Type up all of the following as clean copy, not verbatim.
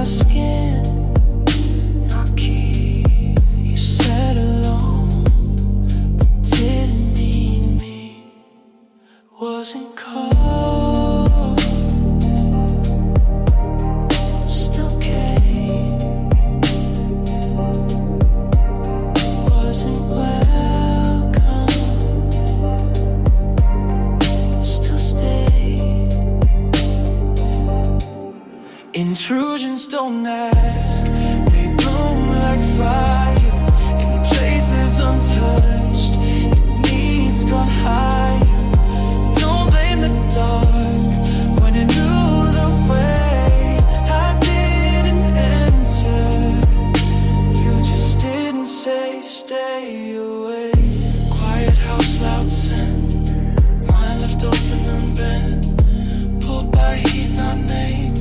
my skin. Key, you said alone, but didn't mean me. Wasn't cold, still came. Wasn't welcome, still stayed. Intrusions don't ask, they bloom like fire in places untouched. It needs gone higher. Don't blame the dark when it knew the way. I didn't enter, you just didn't say stay away. Quiet house, loud scent, mine left open unbent. Pulled by heat, not name.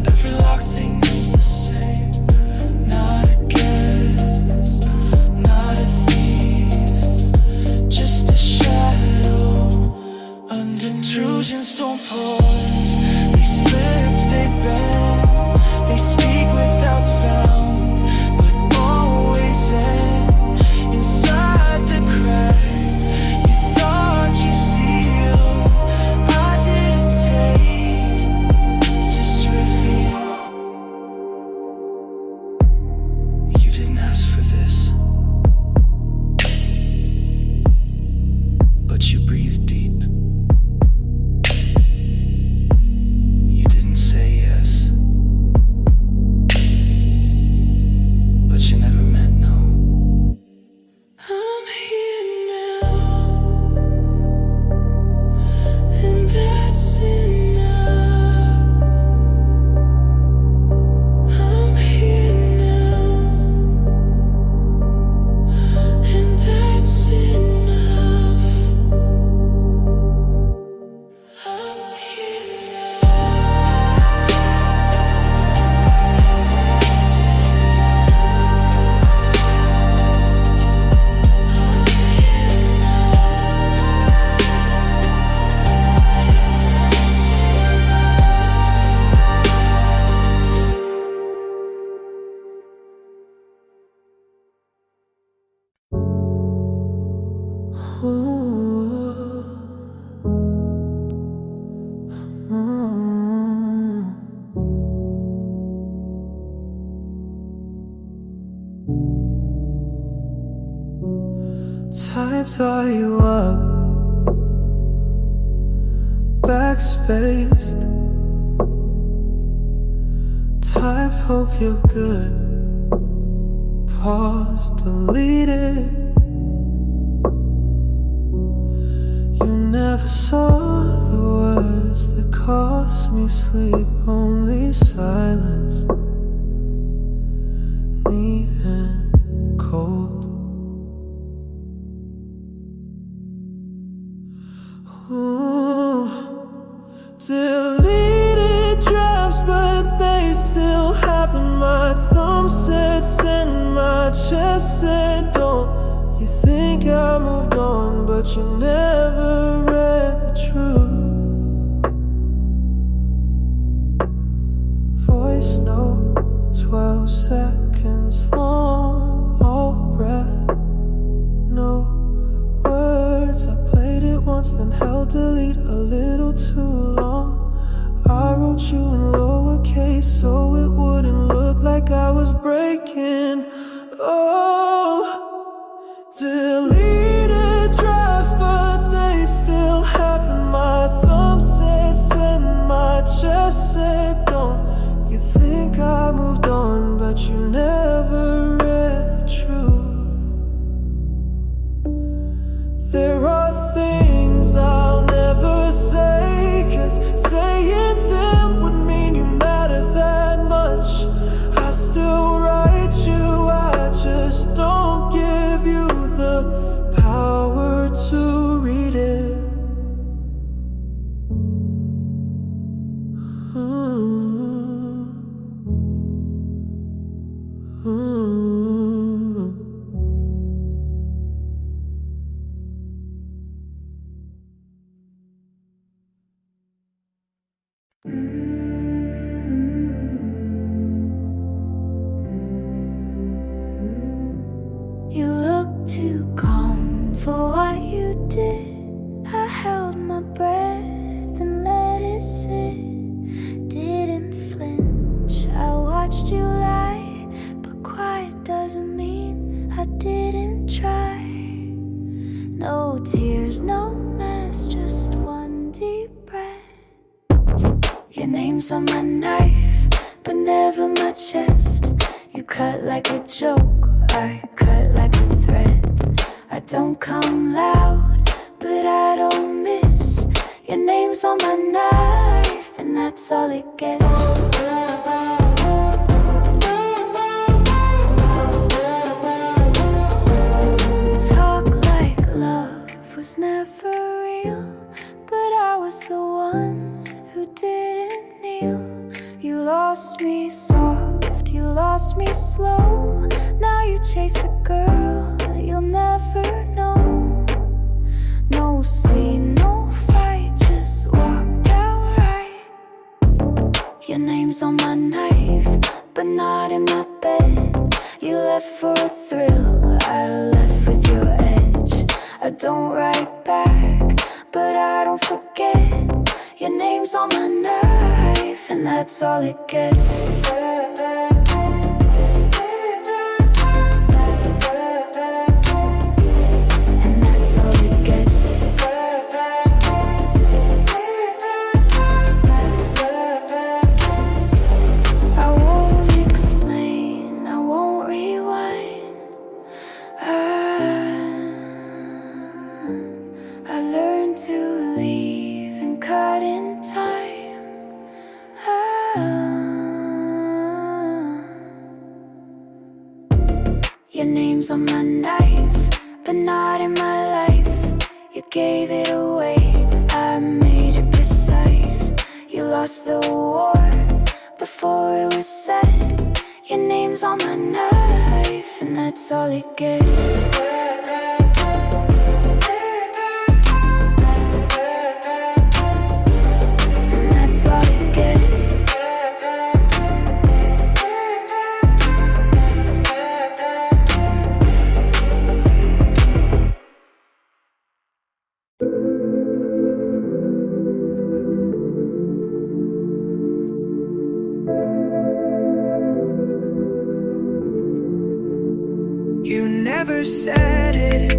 Every locked thing is the same. Not a guest, not a thief, just a shadow. Under intrusions don't pause, they slip, they bend, they speak without sound, but always end inside the crack. You thought you sealed, I didn't take, just reveal. You didn't ask for this, but you breathed deep. You didn't say yes, but you never meant no. I'm here now, and that's enough. I'm here now, and that's enough. I'm here now, and that's typed all you up, backspaced. Type hope you're good, pause, delete it. You never saw the words that cost me sleep, only silence, neat and cold. Ooh, deleted drafts, but they still happen. My thumb said send, my chest said don't. You think I moved on, but you never read the truth. Voice note, 12 seconds long, all breath, no words. I played it once, then held delete a little too long. I wrote you in lowercase so it wouldn't look like I was breaking. Oh, deleted drafts, but they still happen. My thumb said send, my chest said don't. You think I moved on, but you never read the truth. There are things I'll never say, 'cause saying them would mean you matter that much. I still write too calm for what you did. I held my breath and let it sit. Didn't flinch, I watched you lie. But quiet doesn't mean I didn't try. No tears, no mess, just one deep breath. Your name's on my knife, but never my chest. You cut like a joke, I cut like a thread. I don't come loud, but I don't miss. Your name's on my knife, and that's all it gets. We talk like love was never real, but I was the one who didn't kneel. You lost me soft, you lost me slow. Now you chase a girl that you'll never know. No scene, no fight, just walked out right. Your name's on my knife, but not in my bed. You left for a thrill, I left with your edge. I don't write back, but I don't forget. Your name's on my knife, and that's all it gets. And that's all it gets. I won't explain, I won't rewind. I learned to leave and cut in time. Your name's on my knife, but not in my life. You gave it away, I made it precise. You lost the war before it was said. Your name's on my knife, and that's all it gets. You never said it,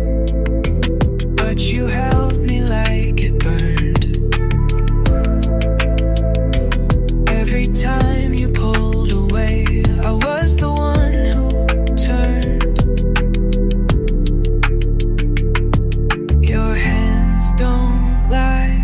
but you held me like it burned. Every time you pulled away, I was the one who turned. Your hands don't lie,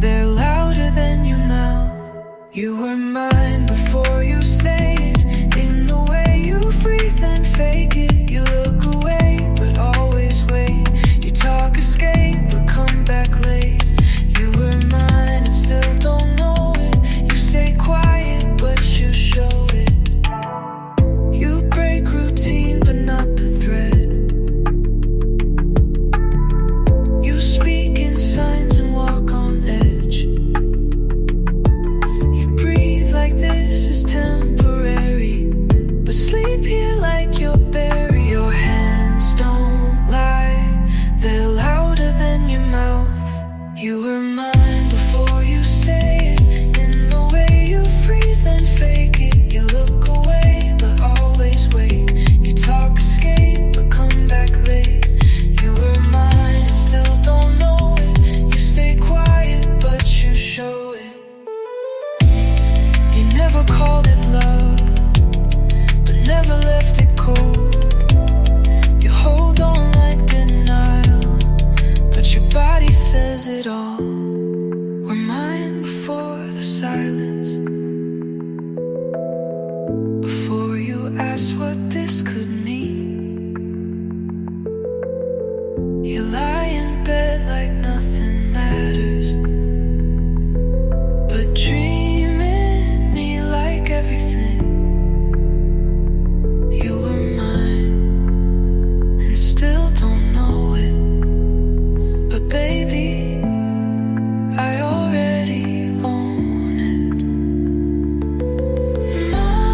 they're louder than your mouth. You were mine before you say it, in the way you freeze then fake it. You look away, but always wait. You talk escape, but come back late. You were mine and still don't know it. You stay quiet, but you show it. You break routine, but not the thread. You speak in signs and walk on edge. You breathe like this is temporary, but sleep here like you're buried. Your hands don't lie, they're louder than your mouth. You were mine before you say it, in the way you freeze then fake it. You look away, but always wait. You talk escape, but come back late. You were mine and still don't know it. You stay quiet, but you show it. You never called it love, but never left it cold. You hold on like denial, but your body says it all. We're mine before the silence, before you asked what this could mean. You lie in bed like nothing matters, but dreaming me like everything. You were mine and still don't know it, but baby, I already own it. Mine.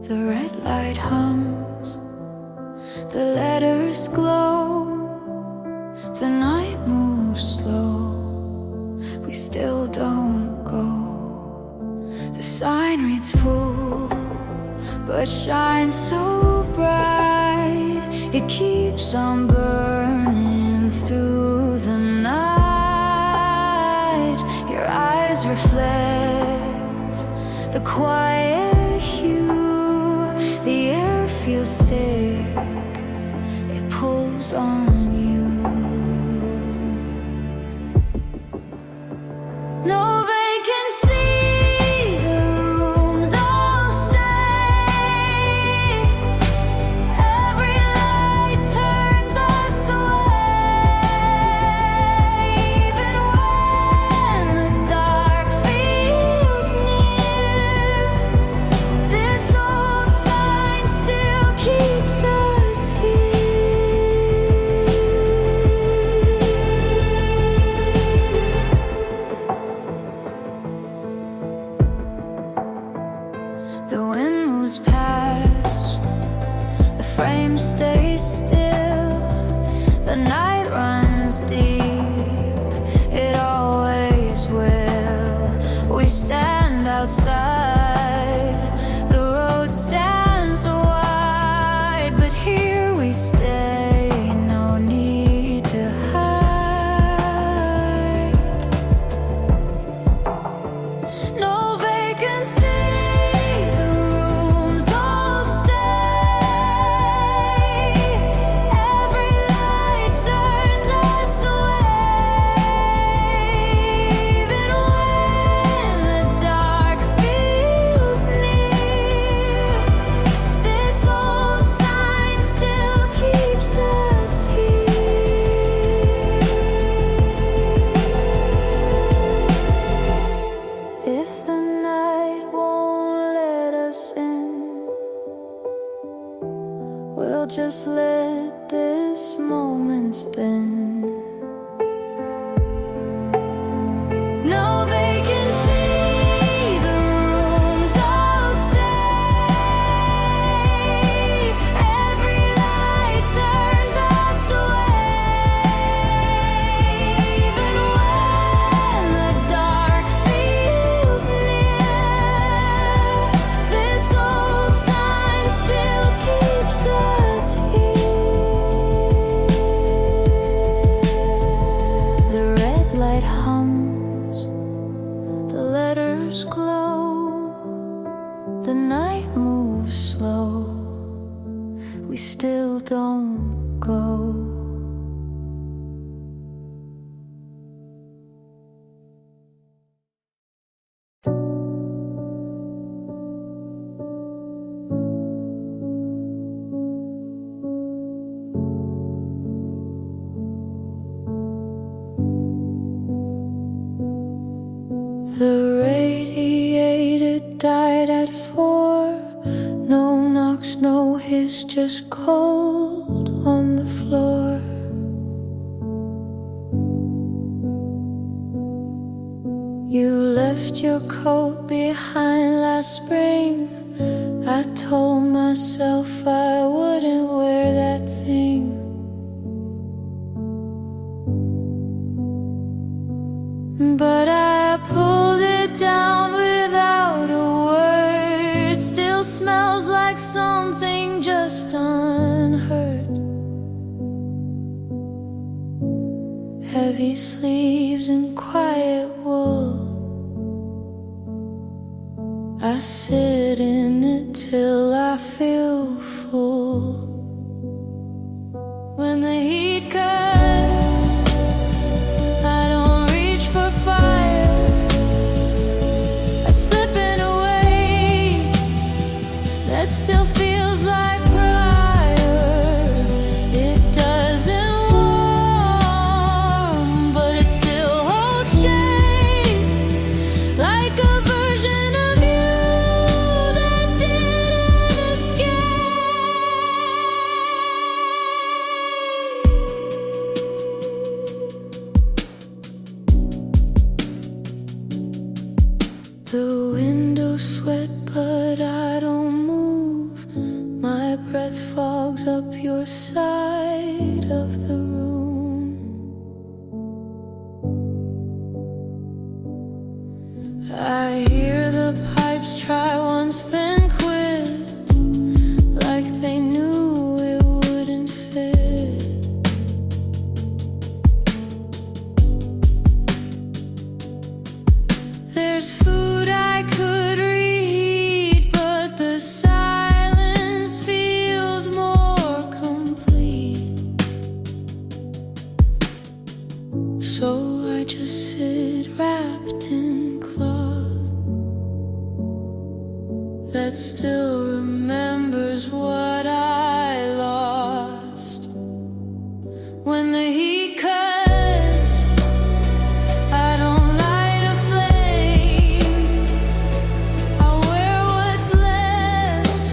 The red light hums, the letters glow, the night moves slow, we still don't go. The sign reads full, but shines so bright, it keeps on burning through the night. Your eyes reflect the quiet hue, the air feels thick, it pulls on you. No vacancy, the rooms all stay. Every light turns us away. Even when the dark feels near, this old sign still keeps us here. The wind moves past, the frame stays still, the night runs deep, it always will. We stand outside, the road stands wide, but here we stay, no need to hide. No vacancy, the rooms all stay. Every light turns us away. Even when the dark feels near, this old sign still keeps us here. If the night won't let us in, we'll just let this moment spin. No vacancy, the rooms all stay. Every light turns us away. Even when the dark feels near, this old sign still keeps us here. The red light hums, the letters glow, the night moves slow, we still don't go. The radiator died at 4. No knocks, no hiss, just cold on the floor. You left your coat behind last spring. I told myself I wouldn't wear that thing. But I pulled it down without a word. Still smells like something just unheard. Heavy sleeves and quiet wool. I sit in it till I feel full. When the heat cuts, I don't reach for fire. I slip in a way that still feels like prior. It doesn't warm, but it still holds shade, like a version of you that didn't escape. The windows sweat, but I don't move. breath fogs up your side of the room. I hear the pipes try once then quit, like they knew it wouldn't fit. There's food I could reheat, but the silence feels more complete. So I just sit wrapped in cloth that still remembers what I lost. When the heat cuts, I don't light a flame. I wear what's left,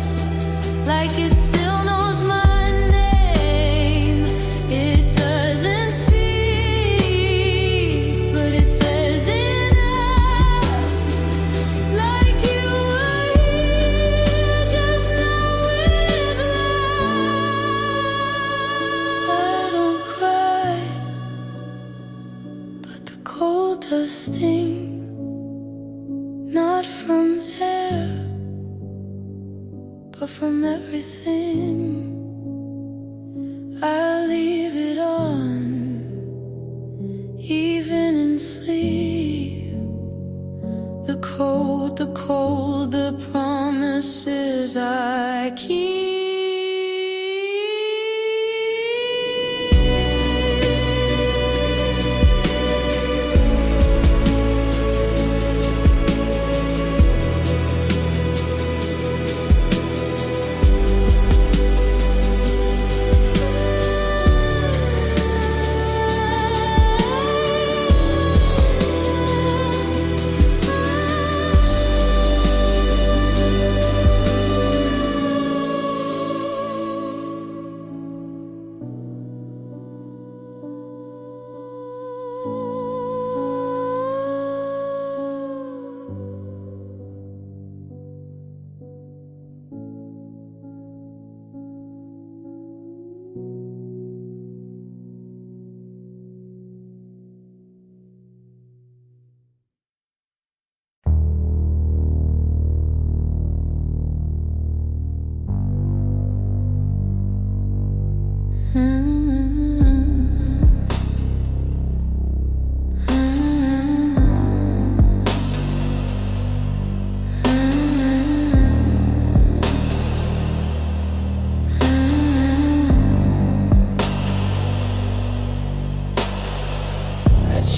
like it still knows my name. It doesn't speak, but it says enough. Like you were here just now with love. I don't cry, but the cold does sting. Not from air, but from everything. I leave it on, even in sleep. The cold, the promises I keep.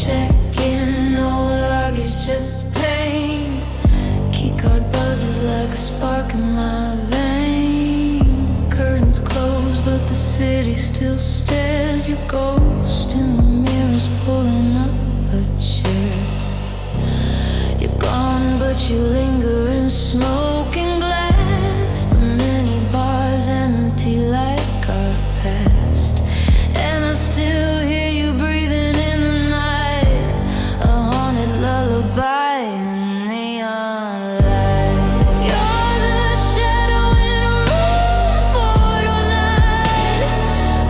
Check in, no luggage, just pain. Keycard buzzes like a spark in my vein. Curtains closed, but the city still stares. Your ghost in the mirror's pulling up a chair. You're gone, but you linger in smoking glass. The many bars empty like our past, and I still hear you breathing in the night. A haunted lullaby in neon light. You're the shadow in a room 409.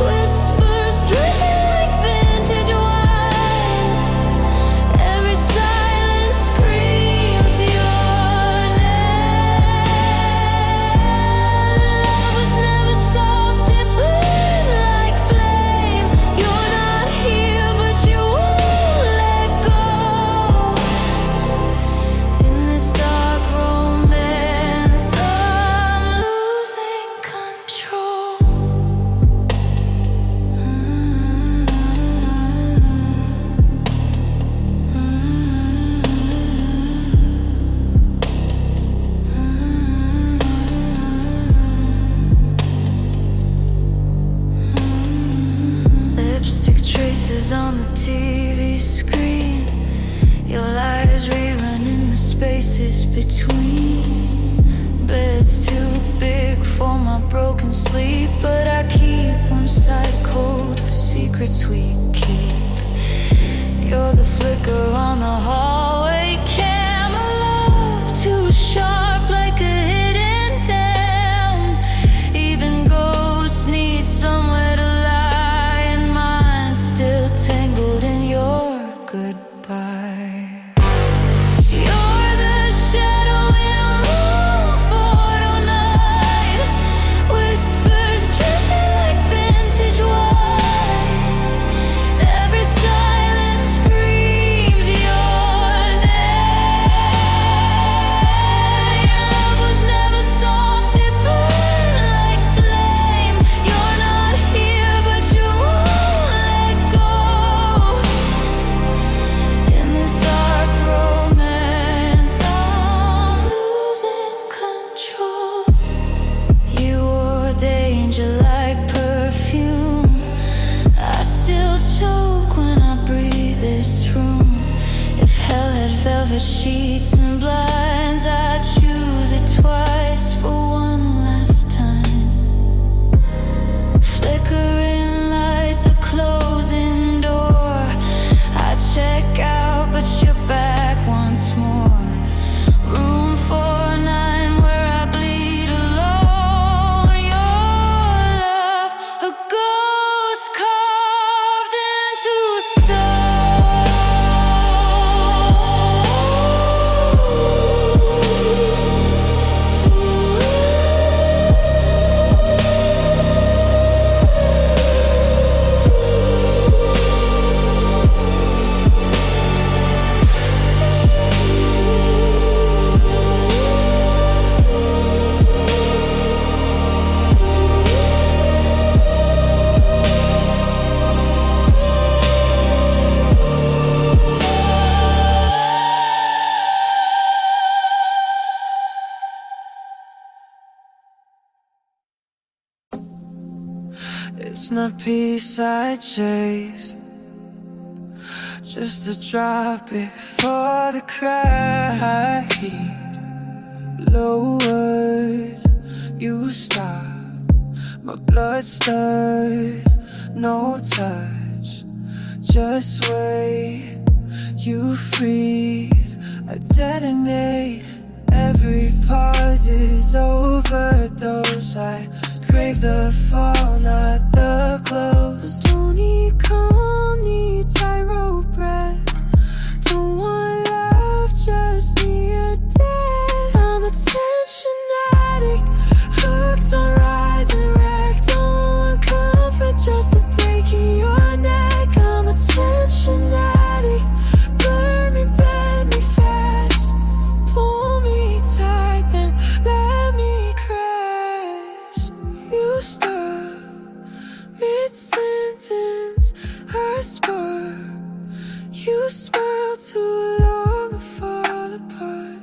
Whispers dripping like vintage wine. Every silence screams your name. Love was never soft, it burned like flame. You're not here, but you won't let go. In this dark romance, I'm losing control. Lipstick traces on the TV screen. Your lies rerunning the spaces between. Bed's too big for my broken sleep, but I keep one side cold for secrets we keep. You're the flicker on the hallway camera, love too sharp like a hidden dam. Even chasing blinds, I choose it twice for one last time. Flickering lights, a closing door. I check out, but you're back once more. Room 409 where I bleed alone. Your love, a ghost carved into It's not peace I chase, just a drop before the crack. Lowers, you stop, my blood stirs. No touch, just wait. You freeze, I detonate. Every pause is overdose. I crave the fall, not the close. Don't need calm, need tightrope breath. Don't want love, just need a death. I'm a tension addict, hooked on rise and wreck. Don't want comfort, just the break in your neck. I'm a tension addict, burn me, bend me fast. Pull me tight, then let me crash. You stop mid-sentence, I spark. You smile too long, I fall apart.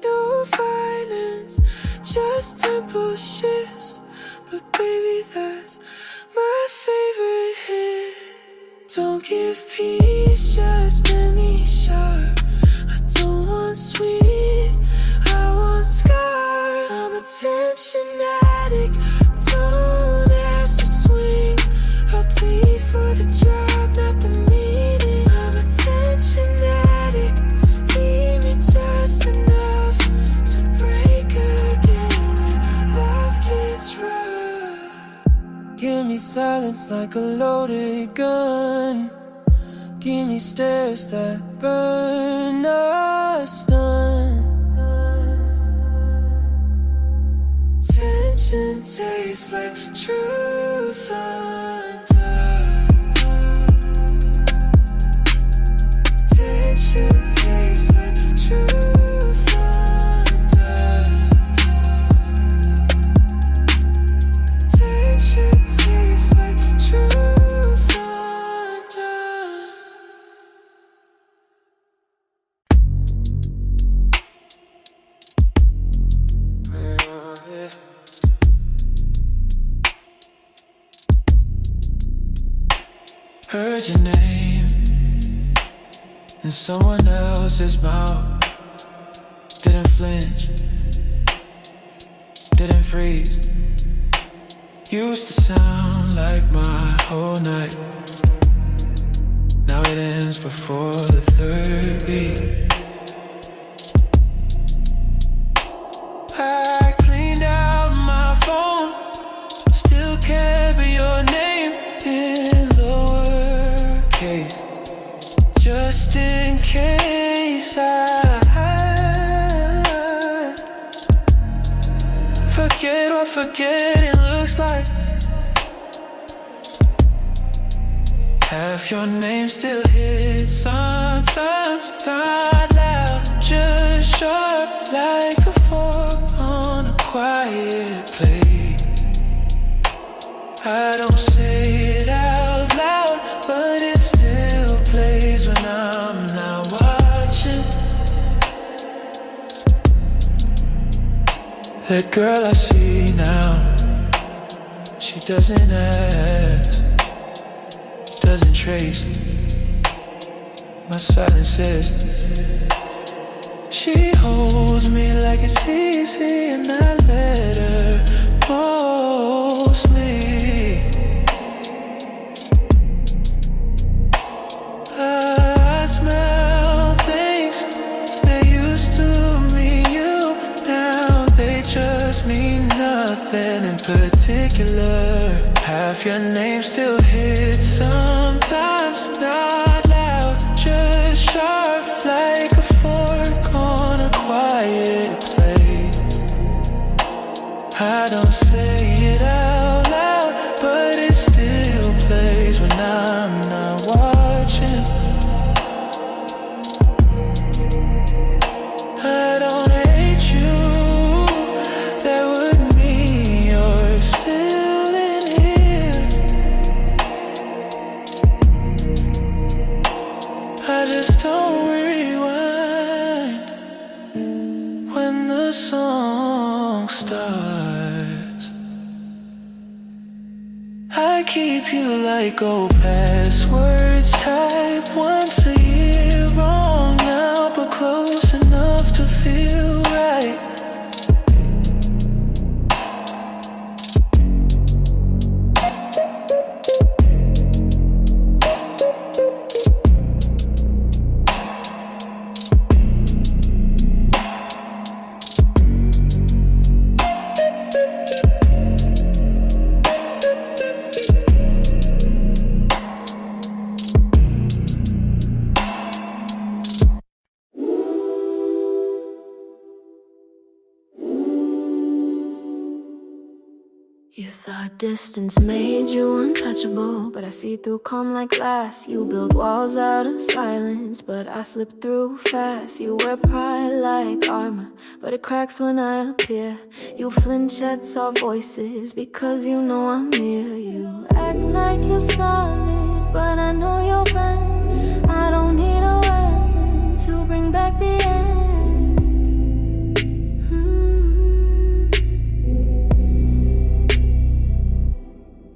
No violence, just tempo shifts. But baby, that's my favorite hit. Don't give peace, just make me sharp. I don't want sweet, I want scar. I'm a tension addict, don't ask to swing. I plead for the drop, not the meaning. I'm a tension addict, leave me just enough to break again when love gets rough. Give me silence like a loaded gun. Give me stares that burn us done. Tension tastes like truth undone. Tension tastes like truth undone. Tension tastes like truth undone. Heard your name in someone else's mouth. Didn't flinch, didn't freeze. Used to sound like my whole night. Now it ends before the third beat. I cleaned out my phone, still carry your name in lowercase, just in case I forget what forgetting looks like. Half your name still hits sometimes, not loud, just sharp like a fork on a quiet plate. I don't say it out loud, but it still plays when I'm not watching. That girl I see now, she doesn't ask, doesn't trace. My silence says She holds me like it's easy, and I let her mostly. I smell things that used to mean you. Now they just mean nothing in particular. Half your name still hits sometimes, not loud, just sharp like a fork on a quiet plate. I don't say it out loud, but it still plays when I'm not watching. I don't hate you, that would mean you're still in here. I just don't rewind when the song starts. I keep you like old passwords, type once a year, wrong now but close enough to feel right. You thought distance made you untouchable, but I see through calm like glass. You build walls out of silence, but I slip through fast. You wear pride like armor, but it cracks when I appear. You flinch at soft voices because you know I'm near. You act like you're solid, but I know you're bent. I don't need a weapon to bring back the end.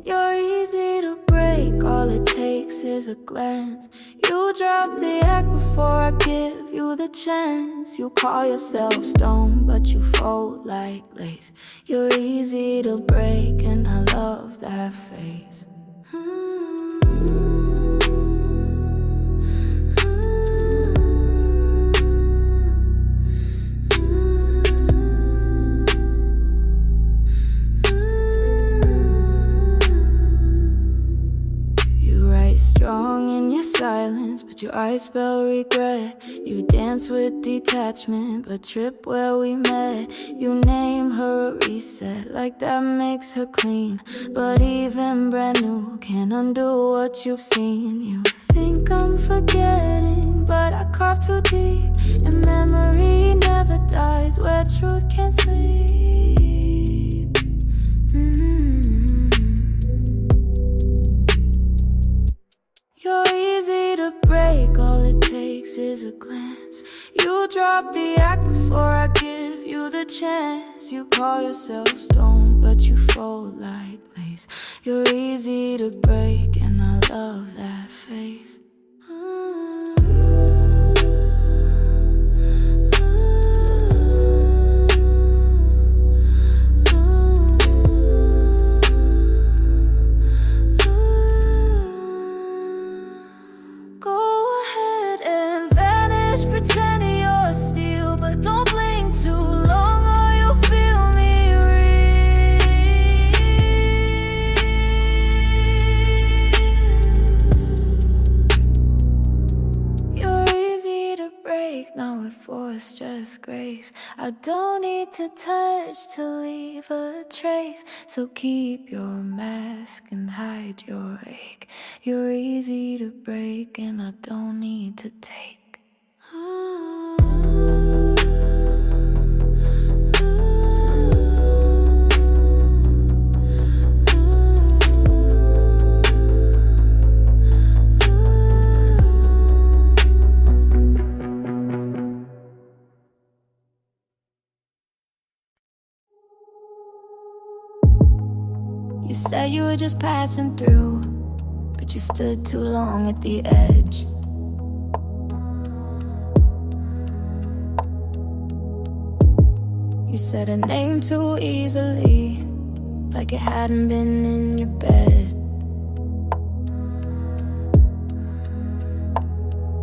You're easy to break, all it takes is a glance. You drop the act bore I give you the chance. You call yourself stone, but you fold like lace. You're easy to break, and I love that face. Strong in your silence, but your eyes spell regret. You dance with detachment, but trip where we met. You name her a reset, like that makes her clean. But even brand new can't undo what you've seen. You think I'm forgetting, but I carve too deep. And memory never dies where truth can't sleep. You're easy to break, all it takes is a glance. You drop the act before I give you the chance. You call yourself stone, but you fold like lace. You're easy to break, and I love that face. Pretending you're steel, but don't blink too long or you'll feel me real. You're easy to break, not with force, just grace. I don't need to touch to leave a trace. So keep your mask and hide your ache. You're easy to break, and I don't need to take. You said you were just passing through, but you stood too long at the edge. You said her name too easily, like it hadn't been in your bed.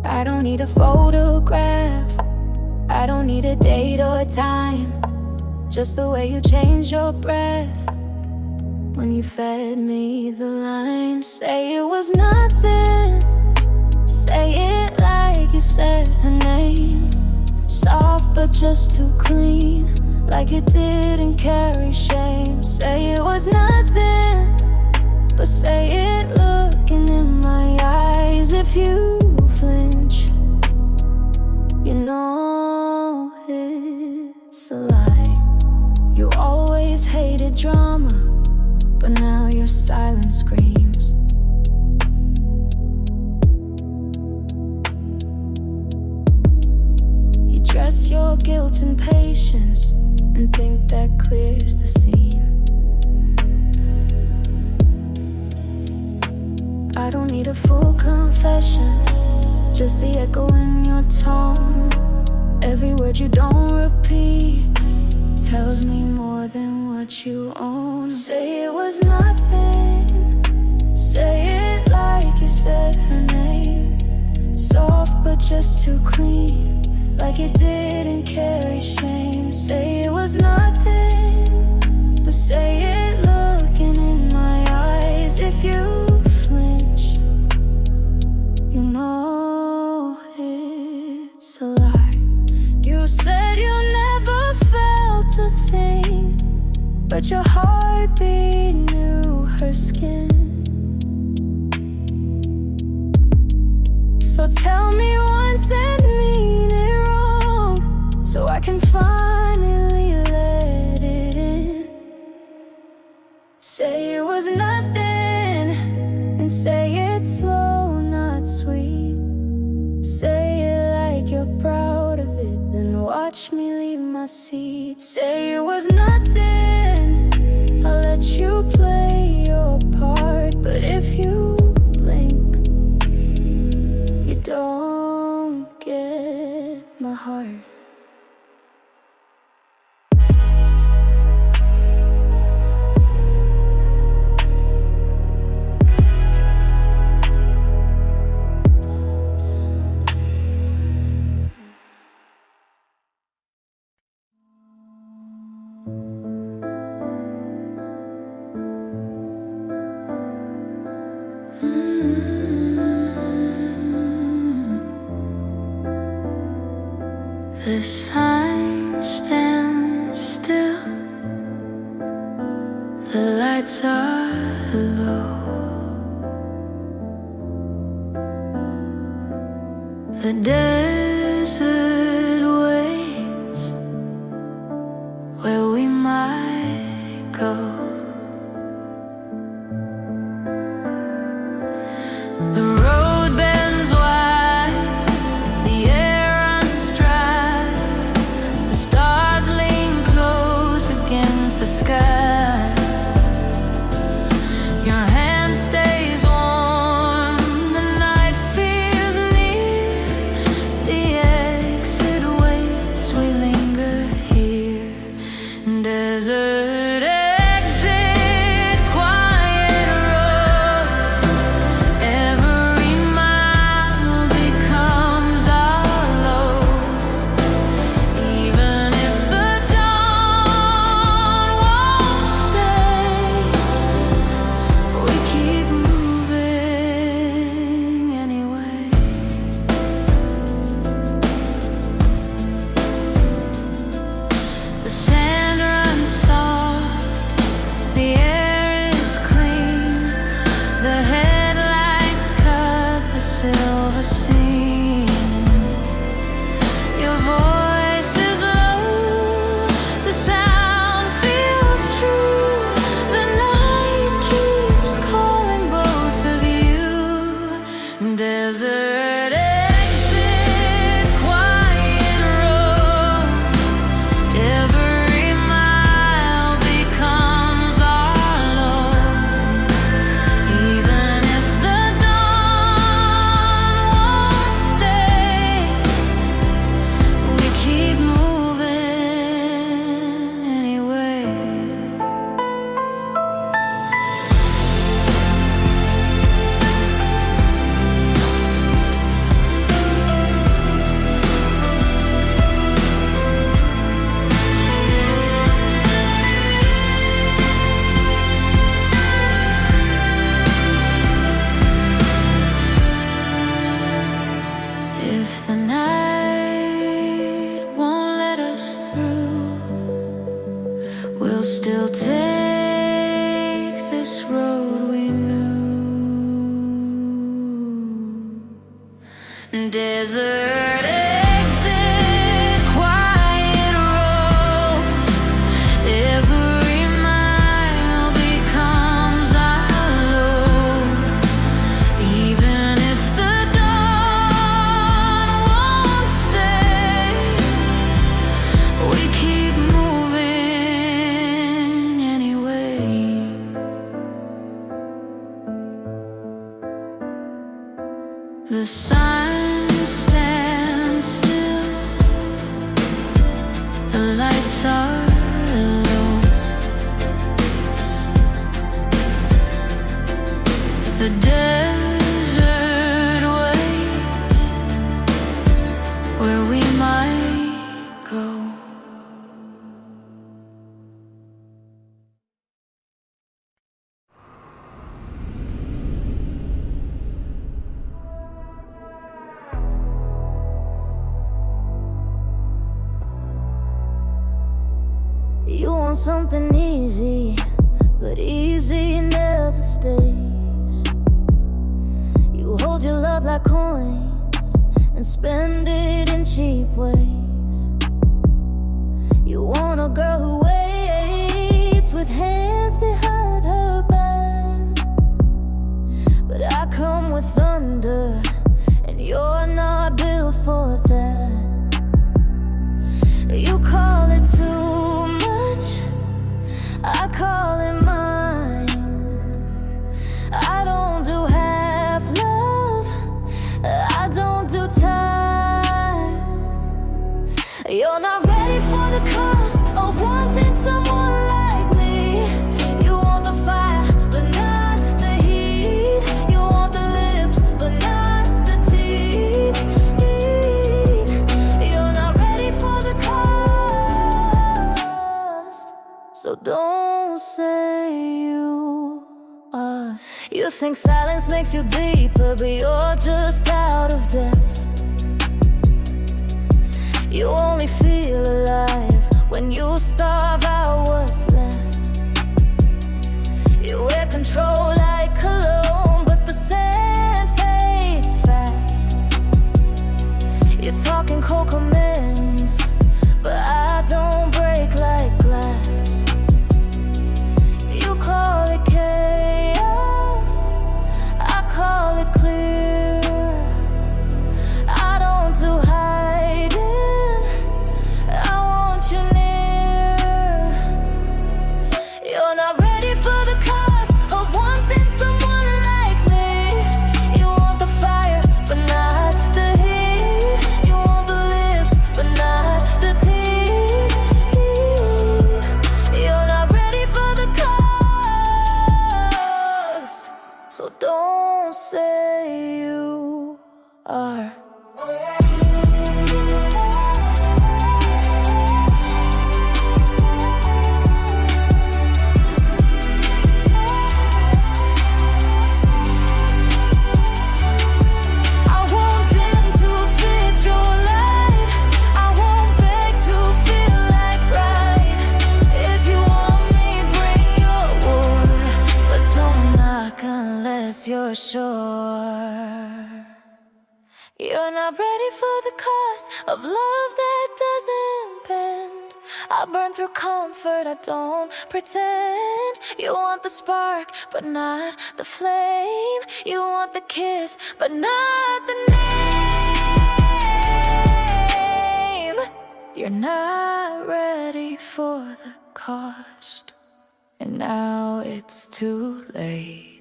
I don't need a photograph, I don't need a date or a time, just the way you change your breath when you fed me the line. Say it was nothing, say it like you said her name. Soft but just too clean, like it didn't carry shame. Say it was nothing, but say it looking in my eyes. If you flinch, you know it's a lie. You always hated drama, but now your silence screams. You dress your guilt and patience and think that clears the scene. I don't need a full confession, just the echo in your tone. Every word you don't repeat tells me more than what you own. Say it was nothing, say it like you said her name. Soft but just too clean, like it didn't carry shame. Say it was nothing, but say it looking in my eyes. If you flinch, you know it's a lie. You said you never felt a thing, but your heartbeat knew her skin. So tell me once and mean it wrong, so I can finally let it in. Say it was nothing, and say it slow, not sweet. Say it like you're proud of it, then watch me leave my seat. Say it was nothing, I'll let you play your part. But if you blink, you don't get my heart. The sign stands still, the lights are low, the desert waits where we might go. The road bends wide, the air runs dry, the stars lean close against the sky. Your hand stays warm, the night feels near, the exit waits, we linger here. Desert exit. still take this road we knew. Desert exit, quiet road. Every mile becomes our load. Even if the dawn won't stay, we keep moving anyway. The sun stands still, the lights are low. The desert waits where we might go. You want something easy, but easy never stays. You hold your love like coins and spend it in cheap ways. You want a girl who waits with hands behind her back, but I come with thunder and you're not built for that. You call it too much, I call it mine. I don't do half love, I don't do time. You're not ready for the cost of wanting someone like me. You want the fire, but not the heat. You want the lips, but not the teeth. You're not ready for the cost, so don't say you are. You think silence makes you deeper, but you're just out of depth. You only feel alive when you starve out what's left. You wear control like cologne, but the sand fades fast. You're talking cold commands, but I don't break like glass. You call it chaos, I call it clear. I don't do hiding, I want you near. You're not ready for the cost of wanting someone like me. You want the fire, but not the heat. You want the lips, but not the teeth. You're not ready for the cost, so don't say you are. I won't dim to fit your light, I won't beg to feel like right. If you want me, bring your war, but don't knock unless you're sure. You're not ready for the cost of love that doesn't bend. I burn through comfort, I don't pretend. You want the spark, but not the flame. You want the kiss, but not the name. You're not ready for the cost, and now it's too late.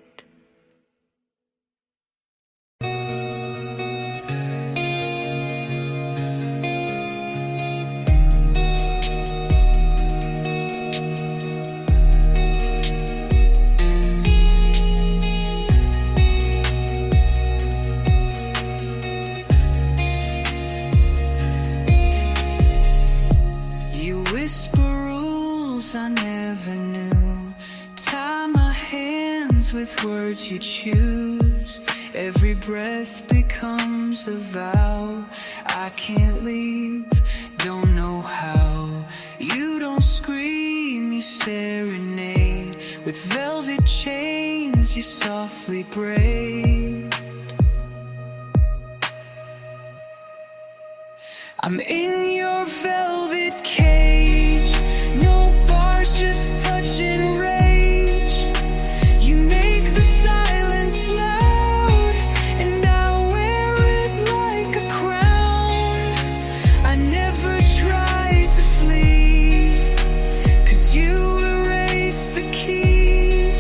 You whisper rules I never knew. Tie my hands with words you choose. Every breath becomes a vow. I can't leave, don't know how. You don't scream, you serenade. With velvet chains you softly braid. I'm in your velvet cage. No bars, just touch and rage. You make the silence loud, and I wear it like a crown. I never tried to flee, 'cause you erased the key.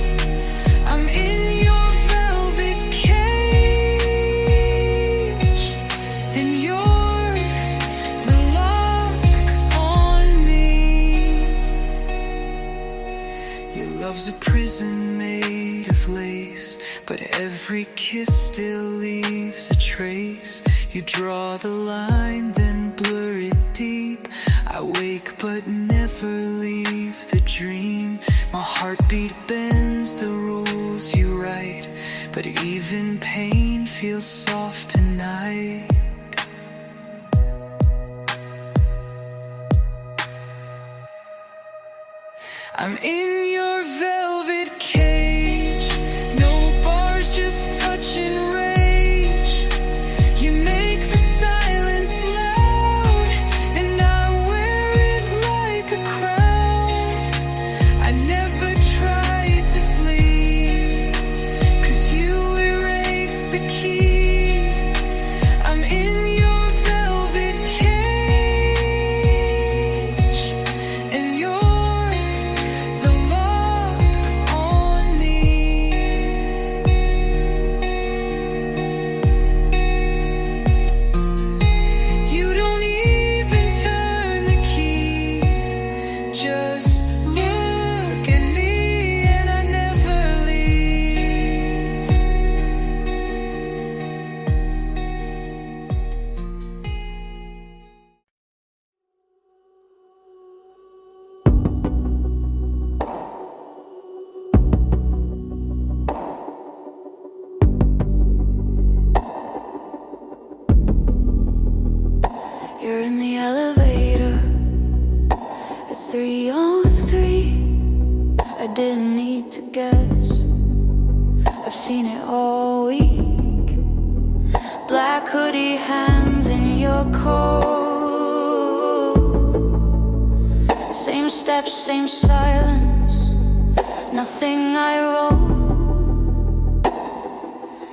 I'm in your velvet cage, and you're the lock on me. Your love's a prison made of lace, but every kiss still leaves a trace. You draw the line, then blur it deep. I wake but never leave the dream. My heartbeat bends the rules you write, but even pain feels soft tonight. I'm in your velvet cage. No bars, just touch and rage. You make the silence loud, and I wear it like a crown. I never tried to flee, 'cause you erased the key. I'm in your velvet cage, and you're the lock on me. You don't even turn the key, just look at me, and I never leave. You're in the elevator at 3:03. I didn't need to guess, I've seen it all week. Black hoodie hands in your coat. Same steps, same silence, nothing I wrote.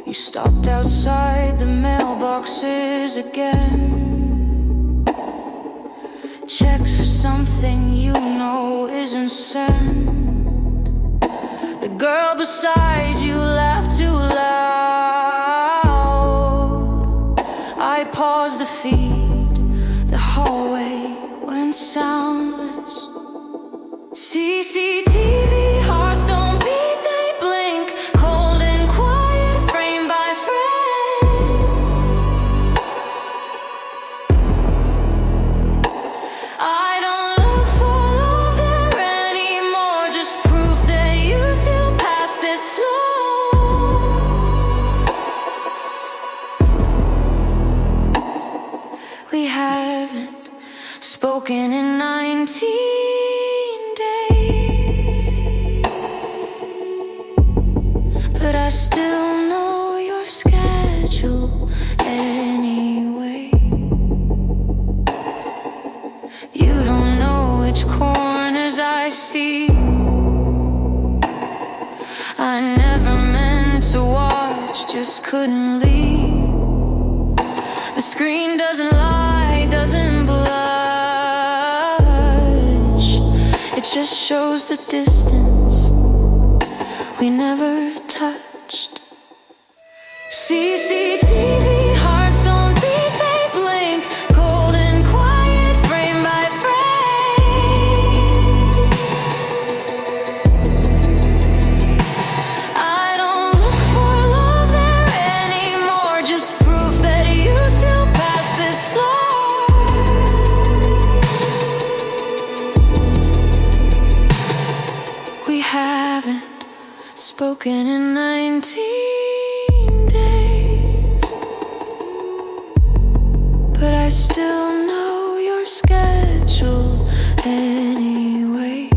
You stopped outside the mailboxes again. Checks for something you know isn't sent. The girl beside you laughed too loud. I paused the feed, the hallway went soundless. CCTV, hearts don't beat, they blink. Cold and quiet, frame by frame. I don't look for love there anymore, just proof that you still pass this floor. We haven't spoken in 19 days, but I still know your schedule anyway. You don't know which corners I see. I never meant to watch, just couldn't leave. The screen doesn't lie, doesn't blush. It just shows the distance we never touched. CCTV, hearts don't beat, they blink. Cold and quiet, frame by frame. I don't look for love there anymore, just proof that you still pass this floor. We haven't spoken in 19 days, but I still know your schedule anyway.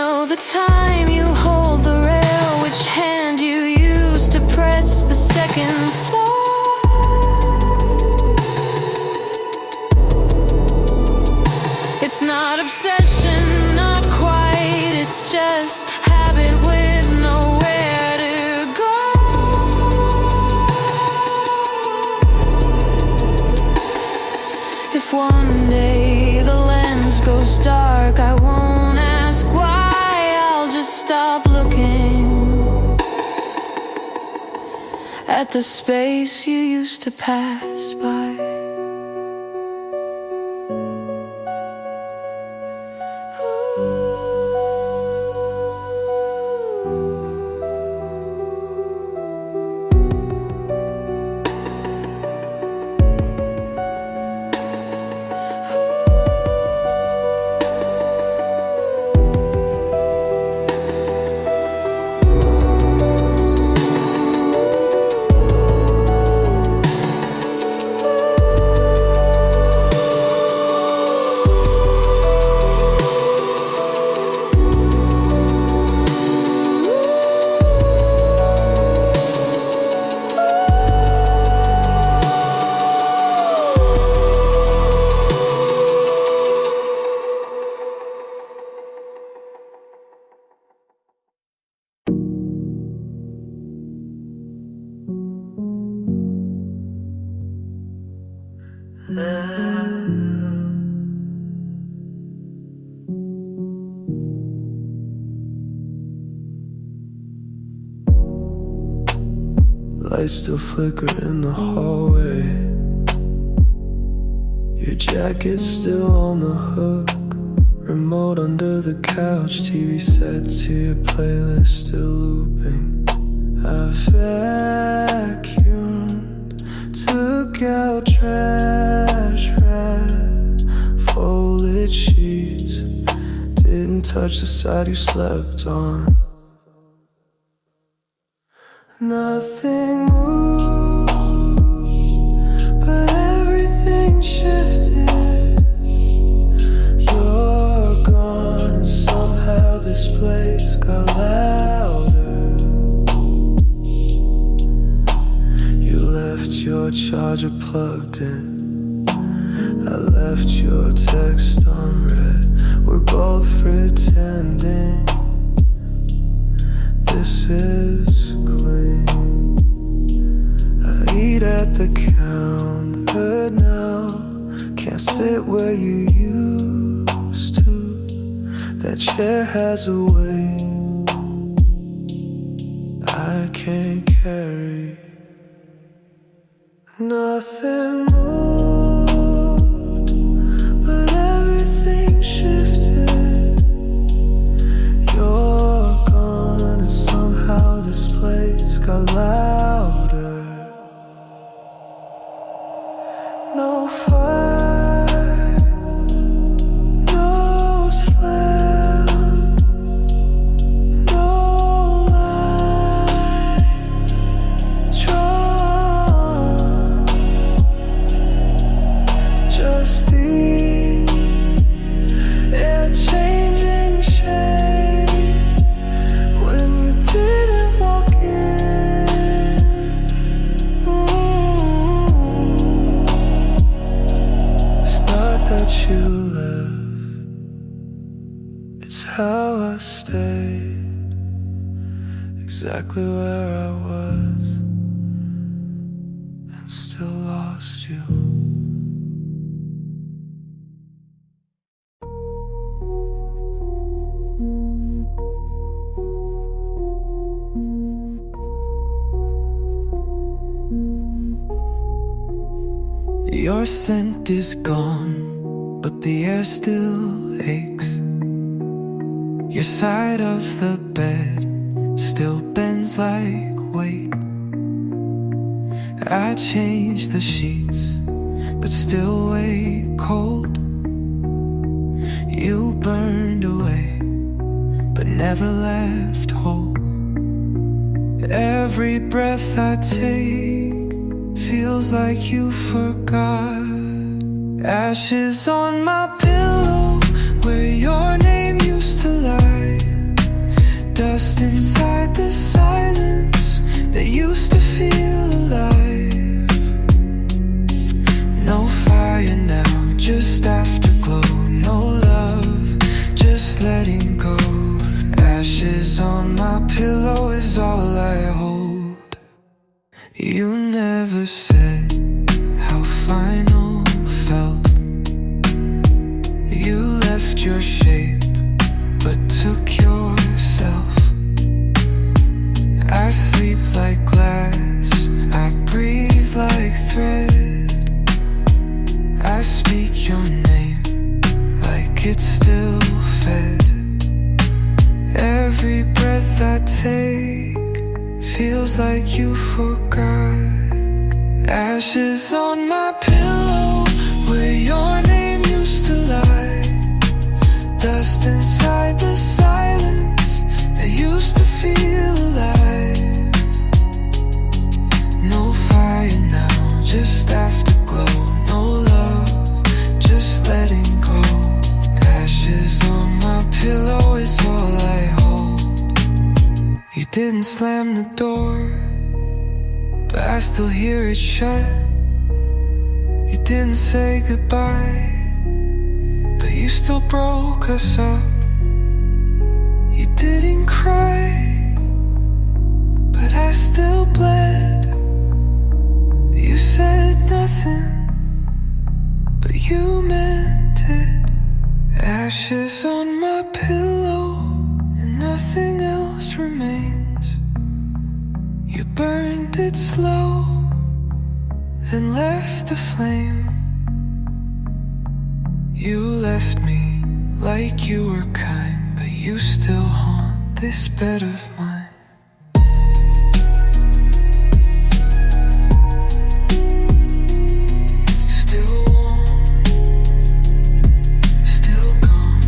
know the time you hold the rail, which hand you use to press the second floor. It's not obsession, not quite, it's just habit with nowhere to go. If one day the lens goes dark, I won't ask why, I'll just stop looking at the space you used to pass by. Lights still flicker in the hallway. Your jacket's still on the hook. Remote under the couch, TV set to your playlist still looping. I vacuumed, took out trash, folded sheets. Didn't touch the side you slept on. Nothing moved, but everything shifted. You're gone and somehow this place got louder. You left your charger plugged in, I left your text unread. We're both pretending this is clean. I eat at the counter now, can't sit where you used to. That chair has a weight I can't carry. Nothing moved, but everything shifted. You're gone and somehow this place got louder. No fight, no slam, no line drawn. Just the air changing shape when you didn't walk in. It's not that you left, it's how I stayed exactly where I was and still lost you. Your scent is gone, but the air still aches. Your side of the bed still bends like weight. I changed the sheets, but still wake cold. You burned away, but never left whole. Every breath I take feels like you forgot. Ashes on my pillow where your name used to lie. letting go. Ashes on my pillow is all I hold. You never said how final felt. You left your shape but took yourself. I sleep like glass, I breathe like thread. I speak your name like it's still fed. Every breath I take feels like you forgot. Ashes on my pillow where your name used to lie. Dust inside the silence that used to feel alive. No fire now, just afterglow. No love, just letting go. Ashes on my pillow is all I hold. You didn't slam the door, but I still hear it shut. You didn't say goodbye, but you still broke us up. You didn't cry, but I still bled. You said nothing, but you meant it. Ashes on my pillow and nothing else remains. You burned it slow, then left the flame. You left me like you were kind, but you still haunt this bed of mine. Still warm, still gone.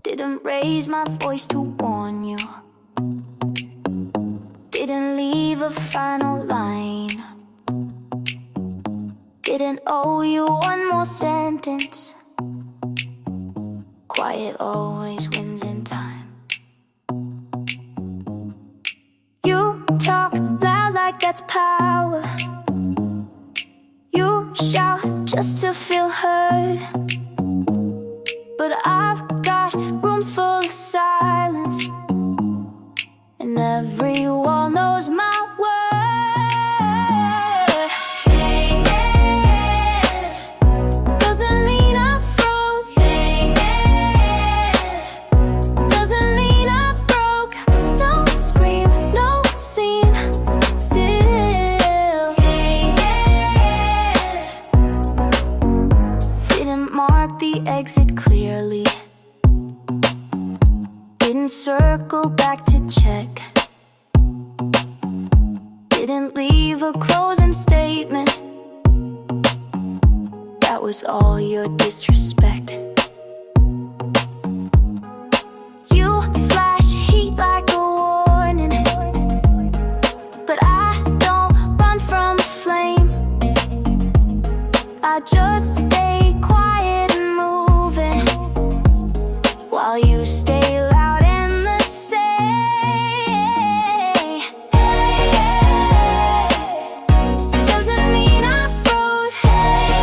Didn't raise my voice to warn you. Didn't leave a final line. Didn't owe you one more sentence. Quiet always wins in time. You talk loud like that's power. You shout just to feel heard. But I've got rooms full of silence, and every wall knows my word. Hey, hey, doesn't mean I froze. Hey, hey, doesn't mean I broke. No scream, no scene, still. Hey, hey, didn't mark the exit clearly. Didn't circle back to check. Didn't leave a closing statement. That was all your disrespect. You flash heat like a warning, but I don't run from the flame. I just stay quiet and moving while you stay loud and the same. Hey, hey, doesn't mean I froze. Hey,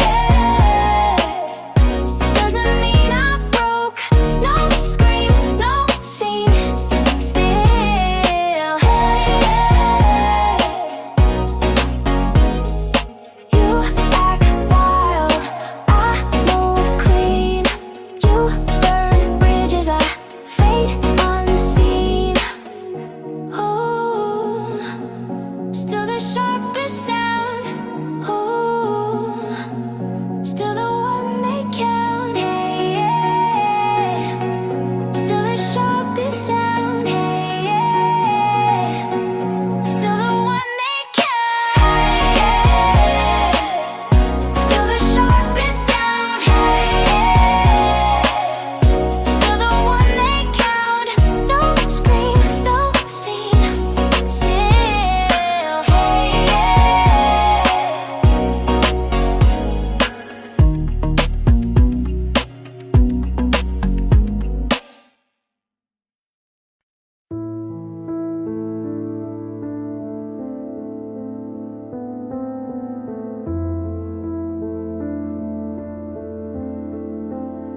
hey, doesn't mean I broke. No scream, no scene, still. Hey, hey, you act wild, I move clean. You burn bridges, I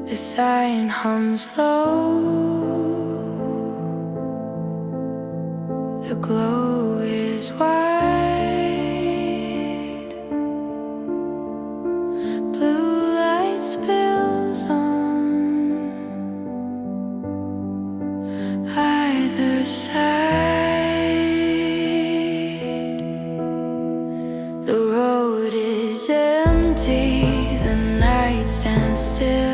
The sign hums low. The glow is wide. Blue light spills on either side. The road is empty. The night stands still.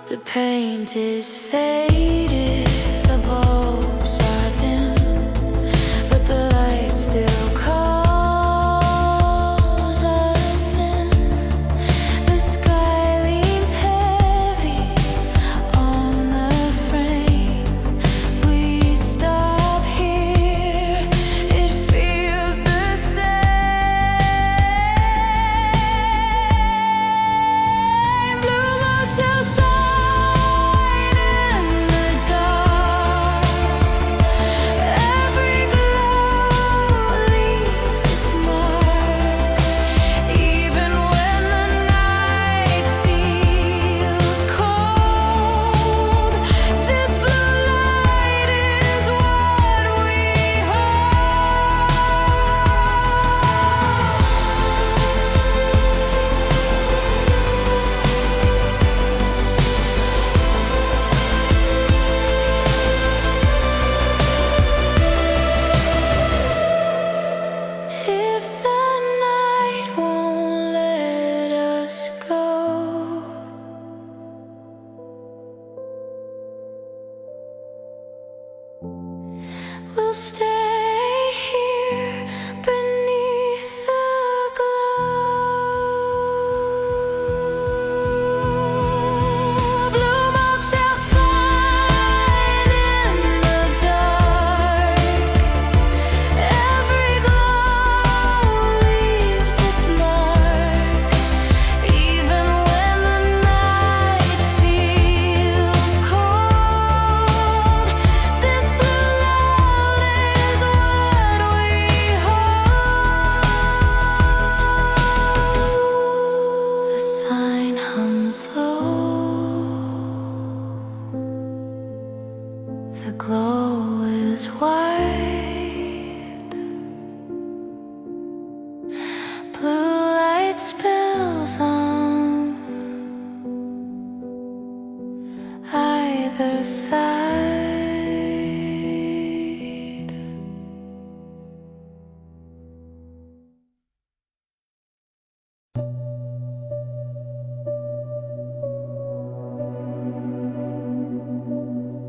The paint is faded, the bulbs are dim, but the light still calls us in. The sky leans heavy on the frame. We stop here, it feels the same. Blue motel we'll stay here beneath the glow. Blue motel sign in the dark. Every glow leaves its mark. Even when the night feels cold, this blue light is what we hold. The sign hums low. The glow is wide. Blue light spills on either side.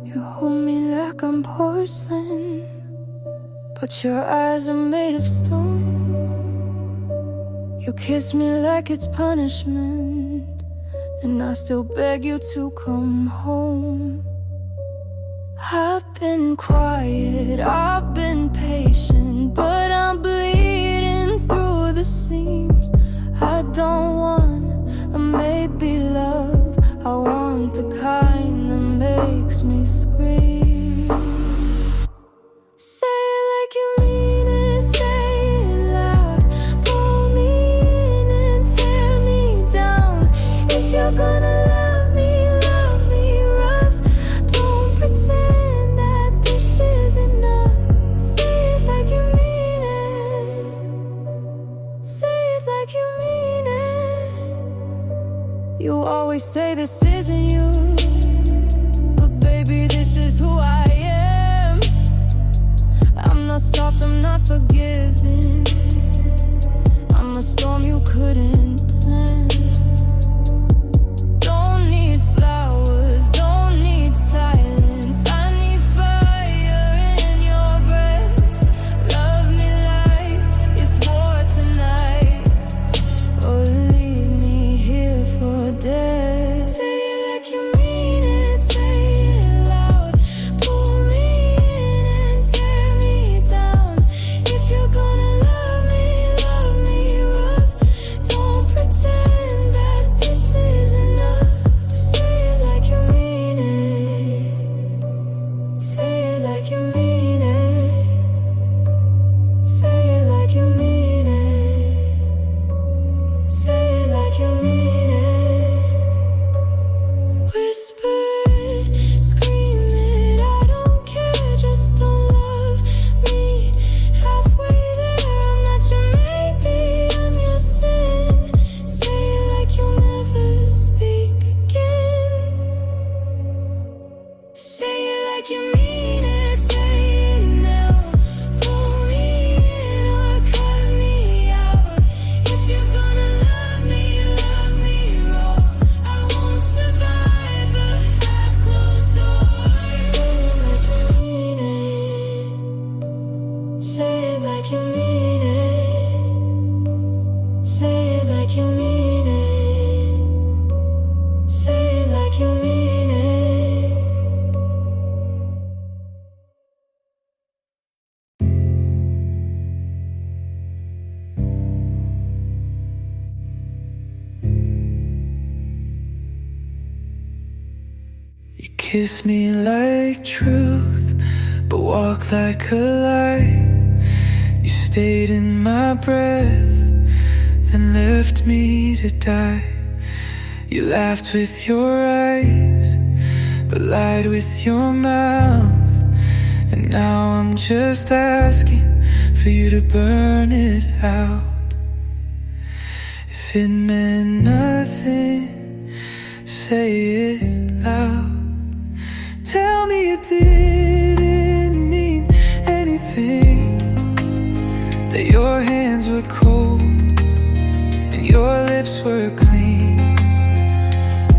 You hold me like I'm porcelain, but your eyes are made of stone. You kiss me like it's punishment, and I still beg you to come home. I've been quiet, I've been patient, but I'm bleeding through the seams. I don't want a maybe love, I want the kind that makes me scream. Say it like you mean it, say it loud. Pull me in and tear me down. If you're gonna love me rough. Don't pretend that this is enough. Say it like you mean it. Say it like you mean it. You always say this isn't you, but baby, this is who I am. I'm not soft, I'm not forgiving. I'm a storm you couldn't plan. kiss me like truth, but walk like a lie. You stayed in my breath, then left me to die. You laughed with your eyes, but lied with your mouth. And now I'm just asking for you to burn it out. If it meant nothing, say it loud. Tell me it didn't mean anything, that your hands were cold and your lips were clean.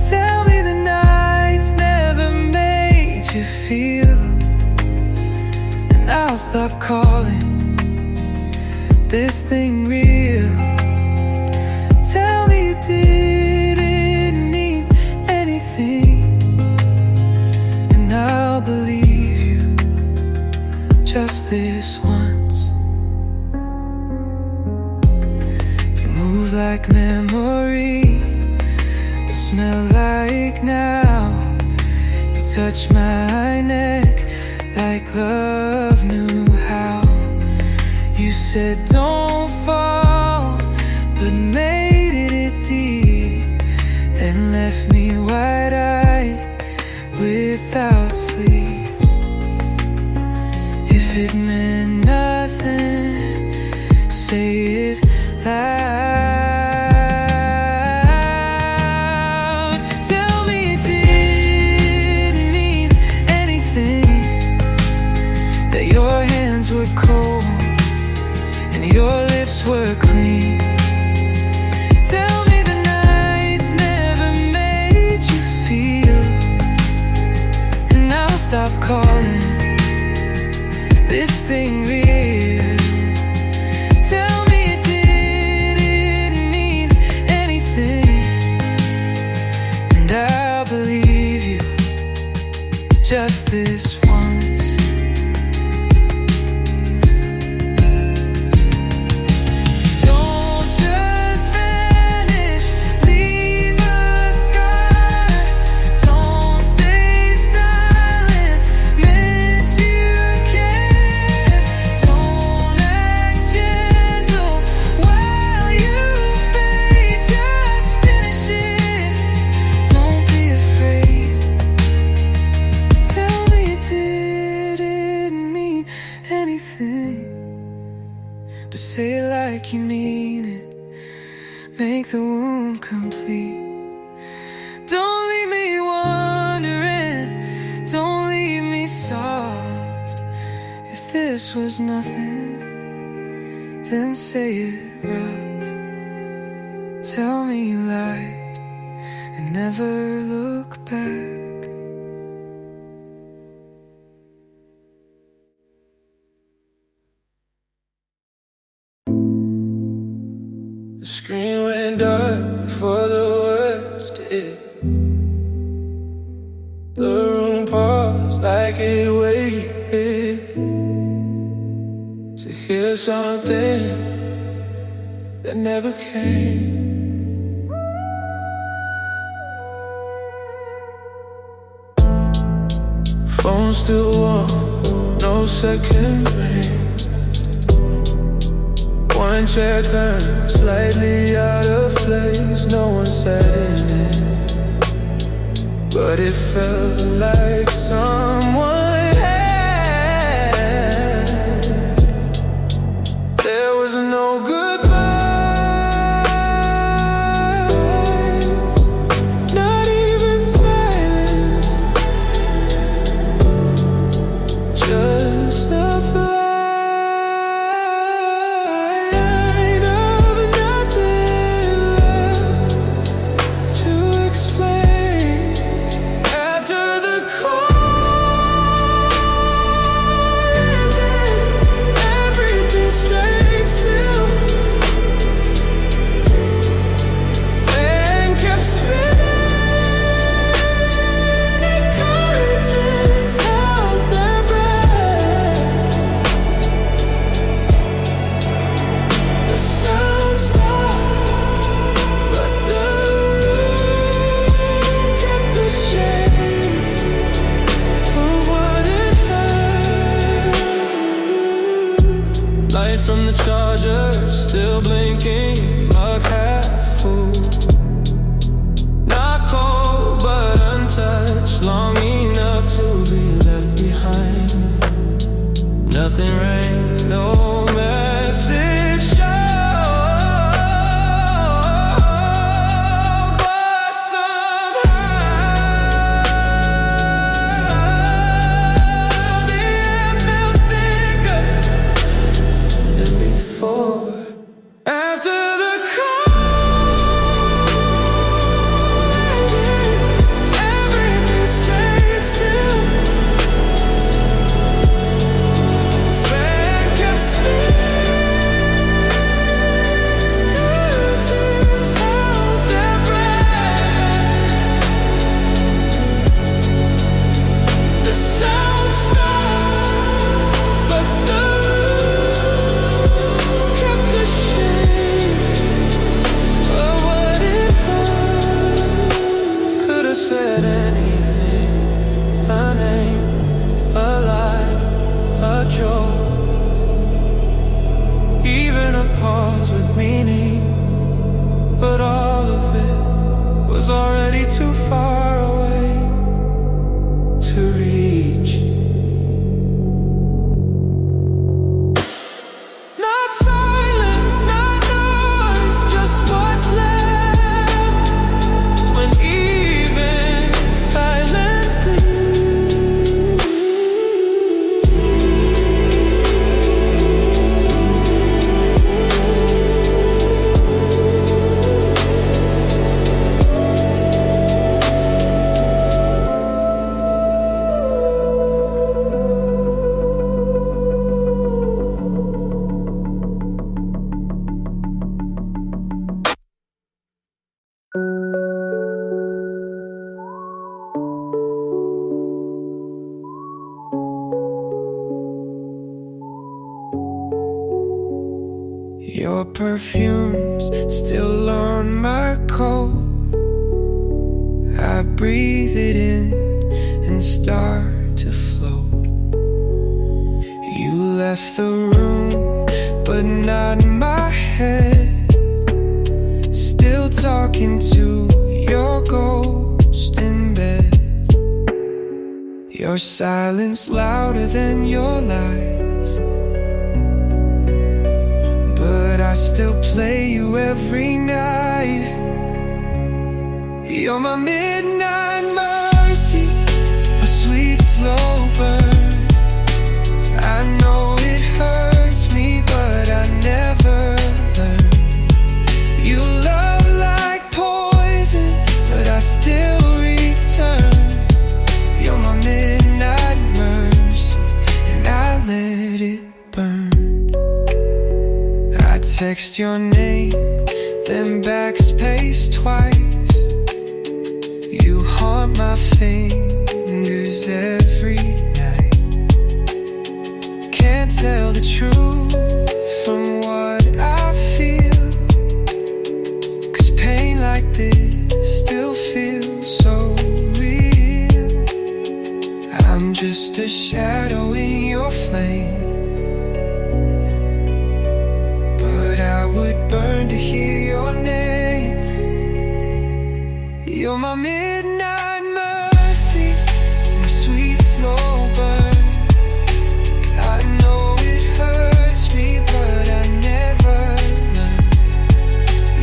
Tell me the nights never made you feel, and I'll stop calling this thing real. Tell me it didn't need anything, and I'll believe you just this once. You move like memory, but smell like now. You touch my neck like love knew how. You said don't fall, but made it deep, then left me wide-eyed without sleep. If it meant nothing, say it loud. Tell me it didn't need anything, that your hands were cold and your lips were clean. Tell me the nights never made you feel, and I'll stop calling this thing real. Tell me it didn't need anything, and I'll believe you just this once. Don't just vanish, leave a scar. Don't say silence meant you cared. Don't act gentle while you fade. Just finish it, don't be afraid. Tell me it didn't mean anything, but say it like you mean it. Make the wound complete. Don't leave me wondering, don't leave me soft. If this was nothing, then say it rough. Tell me you lied and never look back. The screen went dark before the words did. The room paused like it waited to hear something that never came. Phone still warm, no second ring. One chair turned slightly out of place. No one sat in it, but it felt like someone had. There was no goodbye, not even silence, just a flight of nothing left to explain. After the cold blinking, mug half full. Not cold but untouched, long enough to be left behind. Nothing rain, no message show, but somehow the air felt thicker than before. After the cold ended, everything stayed still. Fan kept spinning, curtains held their breath. The sound stopped, but the room kept the shape of what it heard. Could have said anything, a name, a lie, a joke, even a pause with meaning. But all of it was already too far away to reach. Not silence, not noise, just what's left when even silence leaves. Your perfume's still on my coat. I breathe it in and start to float. You left the room, but not my head. Still talking to your ghost in bed. Your silence louder than your lies, but I still play you every night. You're my midnight mercy, a sweet slow burn. I know it hurts me, but I never learn. You love like poison, but I still return. You're my midnight mercy, and I let it burn. I text your name, then backspace twice. You haunt my fingers every night. Can't tell the truth from what I feel, 'cause pain like this still feels so real. I'm just a shadow in your flame, but I would burn to hear your name. You're my midnight mercy, my sweet slow burn. I know it hurts me, but I never learn.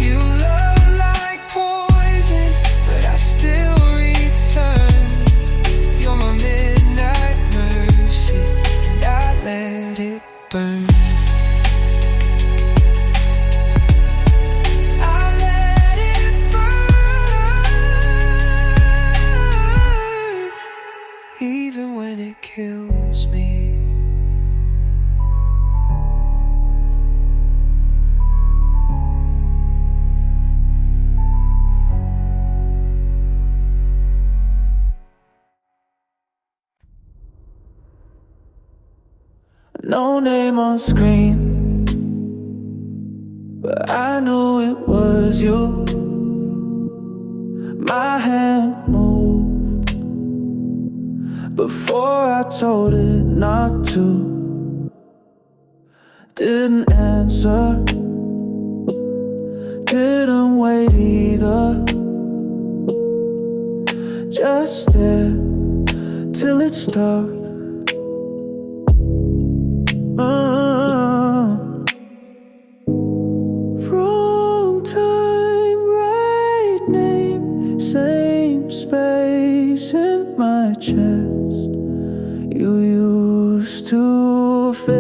You love like poison, but I still return. You're my midnight mercy, and I let it burn. Even when it kills me. No name on screen, but I knew it was you. My hand moved before I told it not to. Didn't answer, didn't wait either. Just there till it stopped. Wrong time, right name, same space in my chest. You used to fail.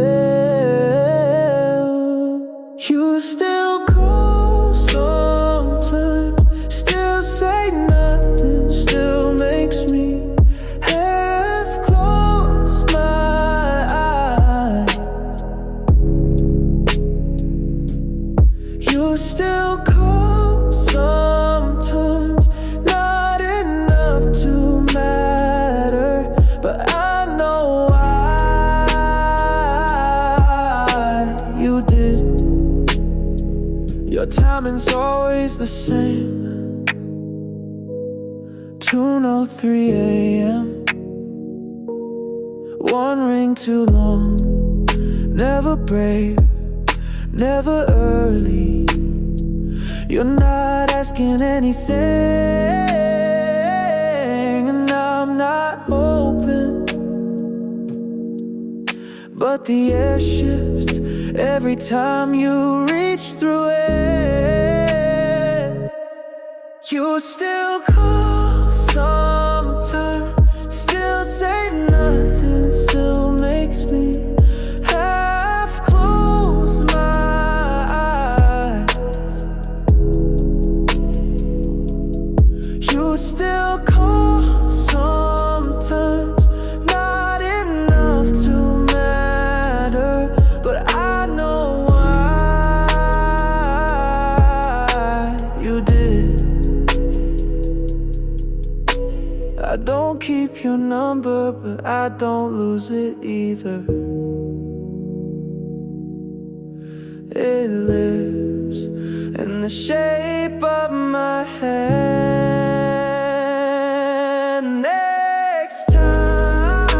You still call sometimes, still say nothing, still makes me half close my eyes. You still call sometimes, not enough to matter, but I know why you did. Your timing's always the same. 2:03 a.m. One ring too long. Never brave, never early. You're not asking anything, and I'm not hoping. But the air shifts every time you reach through it. You still call sometimes, still say nothing, still makes me half close my eyes. You still call sometimes, not enough to matter, but I know why you did. I don't keep your number, but I don't lose it either. It lives in the shape of my hand. Next time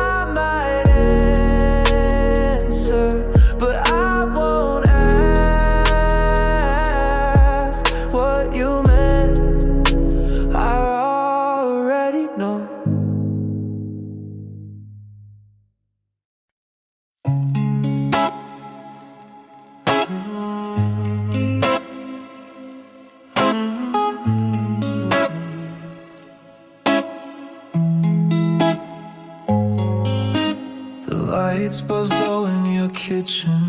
I might answer, but I won't ask what you meant. I already know. The lights buzz low in your kitchen.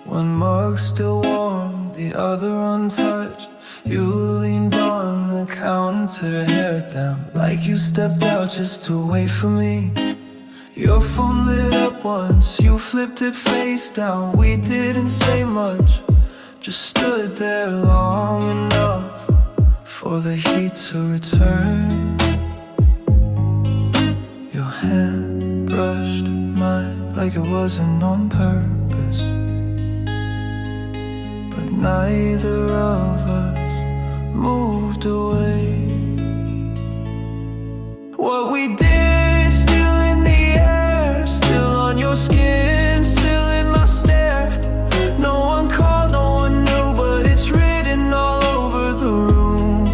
One mug still warm, the other untouched. You leaned on the counter, hair down, like you stepped out just to wait for me. Your phone lit up once, you flipped it face down. We didn't say much, just stood there long enough for the heat to return. Your hand brushed mine like it wasn't on purpose, but neither of us moved away. What we did, still in the air, still on your skin, still in my stare. No one called, no one knew, but it's written all over the room.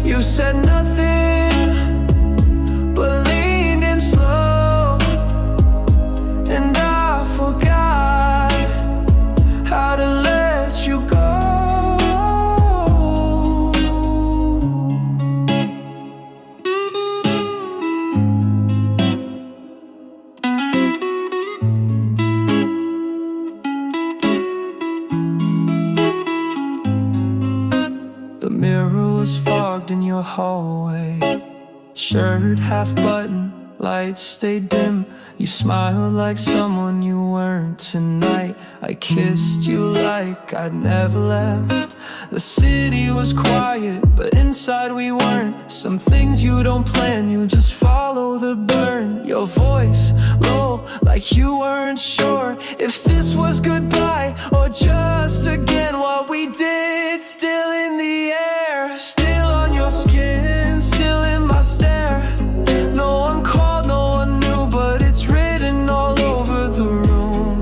You said nothing, but leaned in slow, and I forgot how to let you go. The mirror was fogged in your hallway, shirt half buttoned, lights stayed dim. You smiled like someone you weren't tonight. I kissed you like I'd never left. The city was quiet, but inside we weren't. Some things you don't plan, you just follow the burn. Your voice low, like you weren't sure if this was goodbye or just again. What we did, still in the air, still on your skin, still in my stare. No one called, no one knew, but it's written all over the room.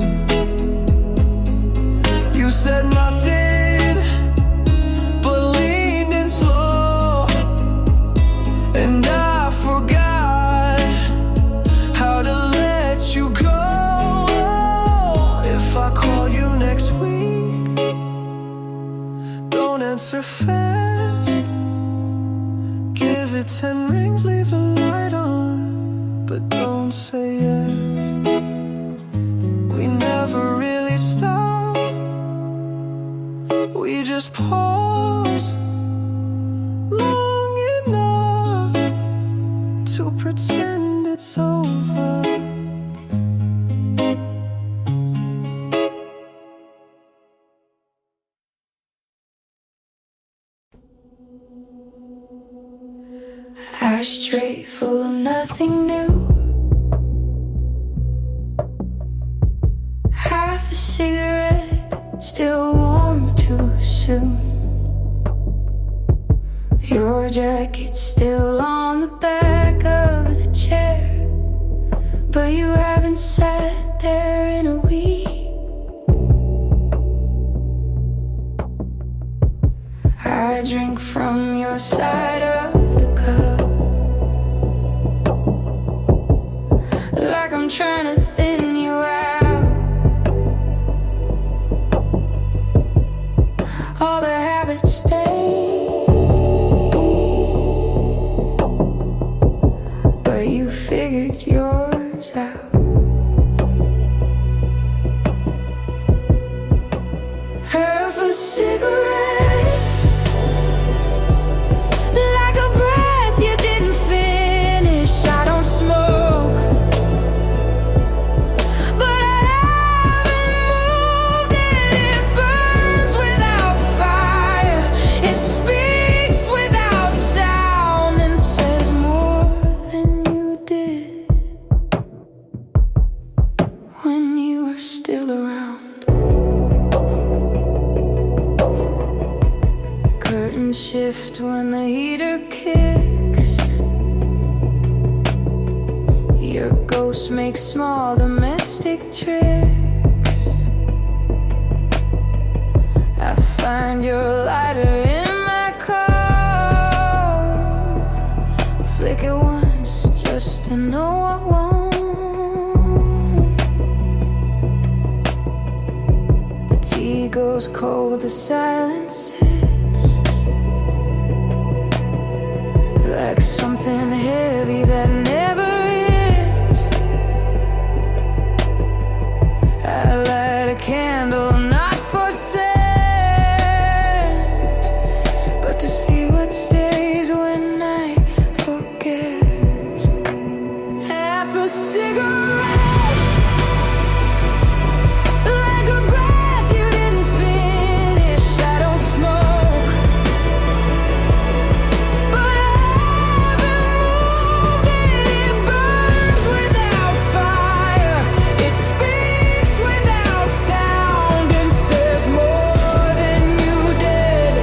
call you next week. Don't answer fast. Give it 10 rings, leave the light on, but don't say yes. We never really stop. We just pause long enough to pretend it's over. Ashtray full of nothing new. Half a cigarette, still warm too soon. Your jacket's still on the back of the chair, but you haven't sat there in a week. I drink from your side of the cup, like I'm trying to thin you out. All the habits stay, but you figured yours out. Half a cigarette, like a breath you didn't finish. I don't smoke, but I haven't moved it. It burns without fire, it speaks without sound, and says more than you did when you were still around. Curtains shift when the heater kicks. Your ghost makes small domestic tricks. I find your lighter in my coat. Flick it once just to know I won't. The tea goes cold, the silence sits like something heavy that never ends. I light a candle, not for scent, but to see what stays when I forget. Half a cigarette, like a breath you didn't finish. I don't smoke, but I haven't moved it. It burns without fire, it speaks without sound, and says more than you did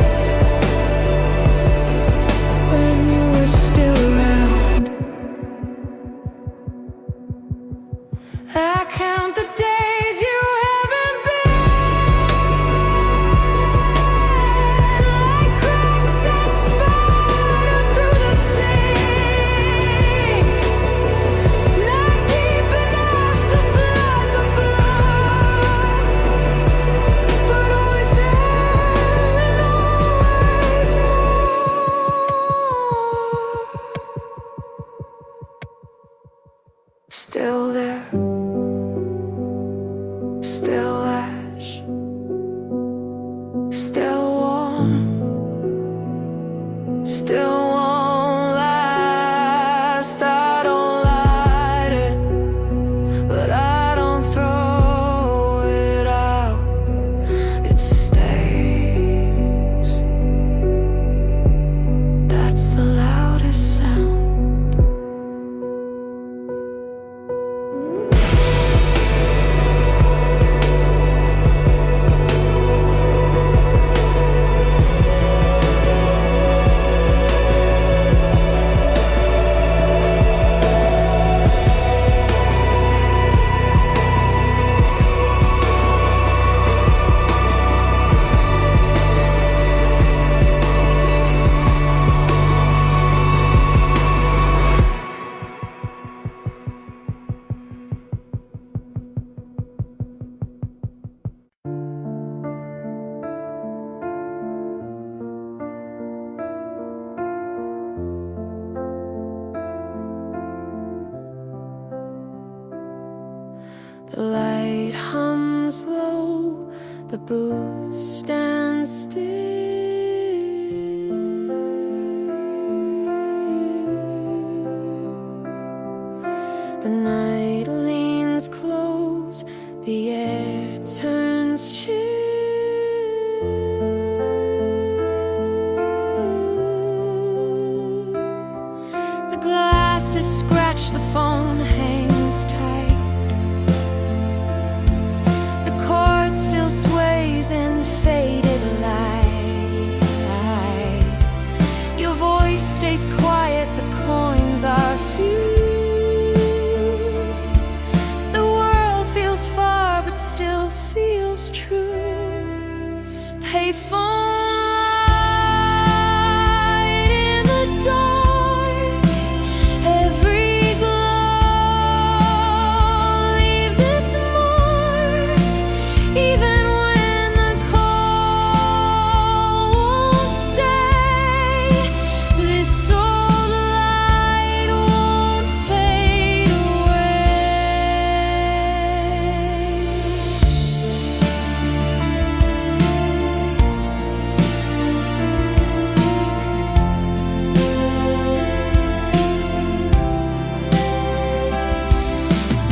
when you were still around. I count the days you haven't been, like cracks that spider through the sink, not deep enough to flood the floor, but always there and always more. Still there, still ash, still warm, still won't last. I don't light it, but I don't throw it out. It stays. That's the loudest sound. the booth stands still. The night leans close, the air turns chill. The glasses scratch, the phone hangs tight. The chord still sways in faded light. Your voice stays quiet, the coins are few. Far but still feels true. Payphone light in the dark, every glow leaves its mark. Even when the call won't stay, this old light won't fade away.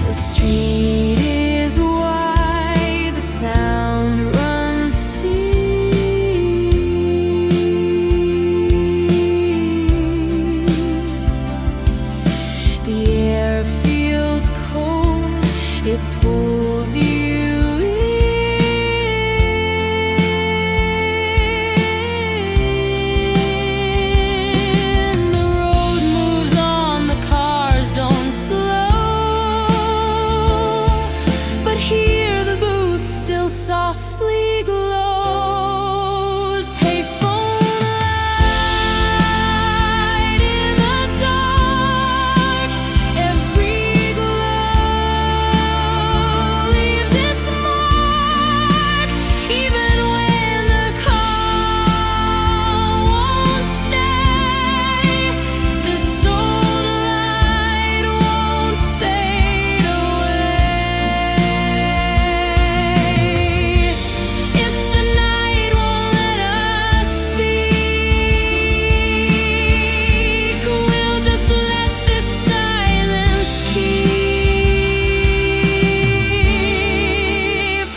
The street is wide, the sound runs thick. The air feels cold, it pulls you in. The road moves on, the cars don't slow, but here the booth still softly glows. Payphone light in the dark, every glow leaves its mark. Even when the call won't stay, this old light won't fade away. If the night won't let us speak, we'll just let this silence keep.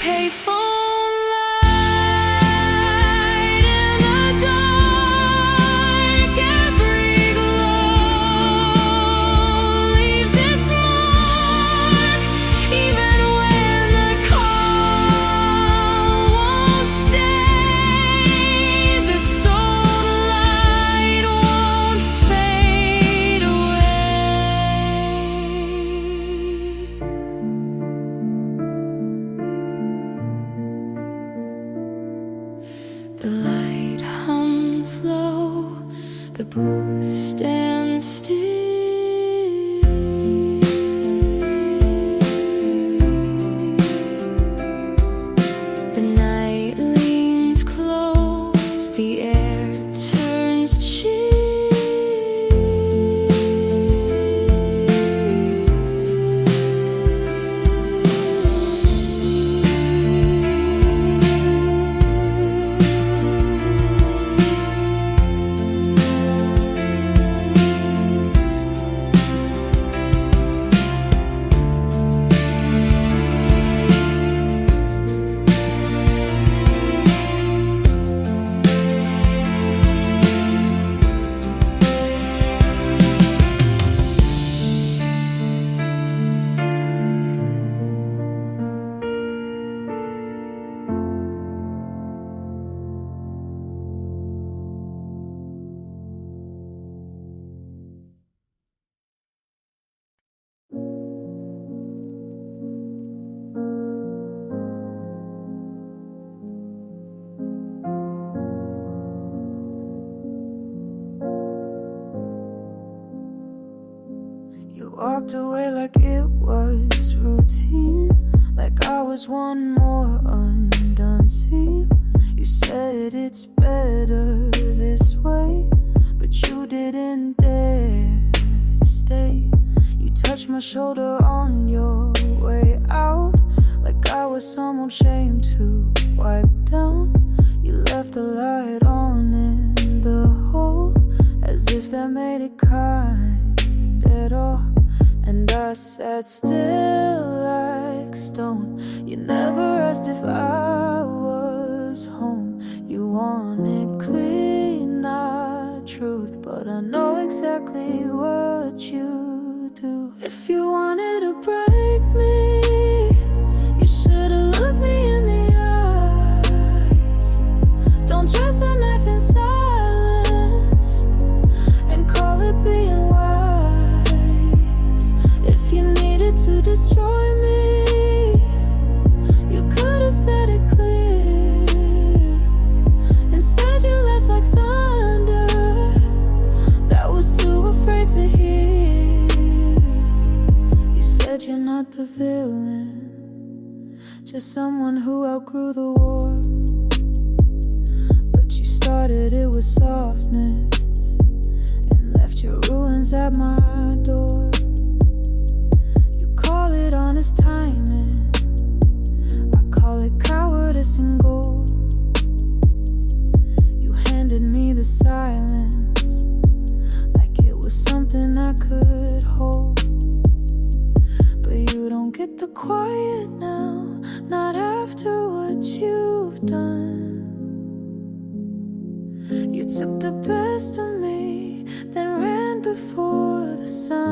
Payphone light in the dark, every glow leaves its mark. Even when the call won't stay, this old light won't fade away. The light hums low, the booth stands still. The night leans close, the air turns You walked away like it was routine, like I was one more undone scene. You said it's better this way, but you didn't dare to stay. You touched my shoulder on your way out, like I was some old shame to wiped down. You left the light on in the hole, as if that made it kind at all. And I sat still like stone. You never asked if I was home. You wanted clean, not truth, but I know exactly what you do. If you wanted to break me, you should've looked me in the eyes. Don't trust a knife in silence and call it being wise. If you needed to destroy me, you could've said it clear. Instead you left like thunder that was too afraid to hear. You said you're not the villain, just someone who outgrew the war. But you started it with softness and left your ruins at my door. You call it honest timing, I call it cowardice and gold. You handed me the silence like it was something I could hold. But you don't get the quiet now, not after what you've done. You took the best of me, then ran before the sun.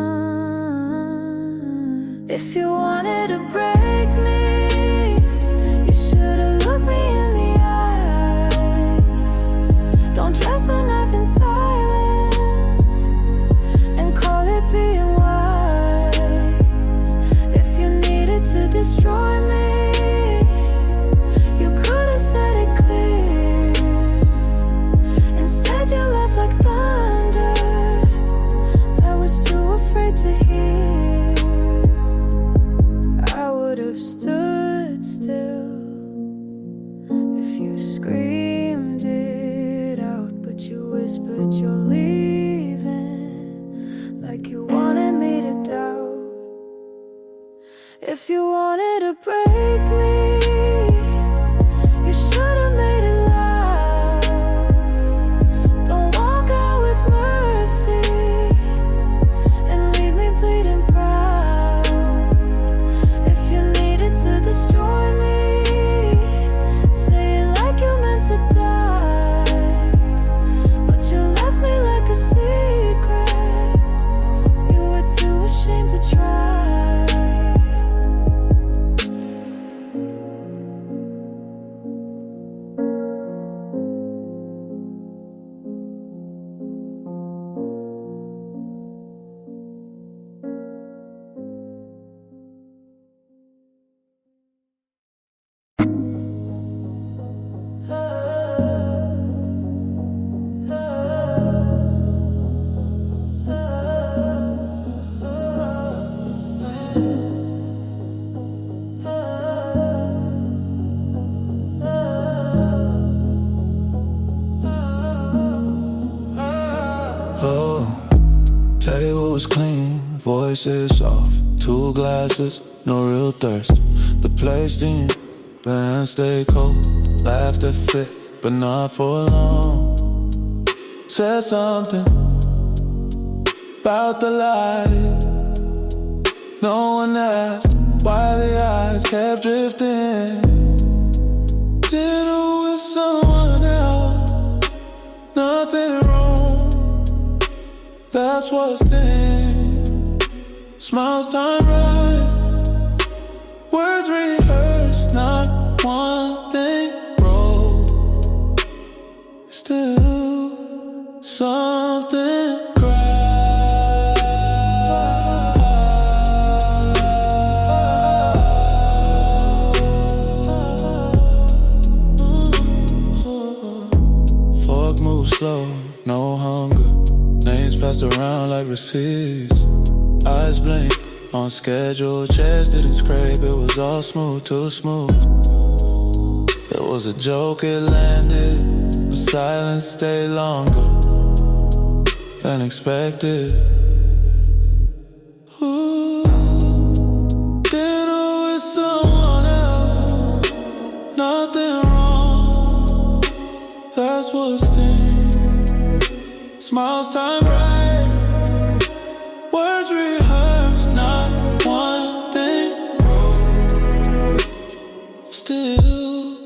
If you wanted to break me, you should've looked me in the eyes. Don't dress a knife in silence and call it being wise. If you needed to destroy me, you could've said it clear. Instead you left like thunder that was too afraid to hear. I would've stood still if you screamed it out, but you whispered you're leaving like you wanted me to doubt. If you wanted to break me, you should've made it loud. Don't walk out with mercy and leave me bleeding proud. If you needed to destroy me, say it like you meant to die. But you left me like a secret, you were too ashamed to try. Oh, table was clean, voices soft, 2 glasses, no real thirst. The place steam, band stay cold, laughter fit, but not for long. Said something about the light. No one asked why the eyes kept drifting. Dinner with someone else, nothing wrong, that's what's thin. Smiles time right, words rehearsed, not one thing wrong. Still something Fork moves slow, no hunger. Names passed around like receipts. Eyes blink, on schedule. Chest didn't scrape, it was all smooth, too smooth. It was a joke, it landed, but silence stayed longer than expected. Ooh, dinner with someone else, nothing eyes would sting. Smiles time bright, words rehearsed, not one thing wrong. Still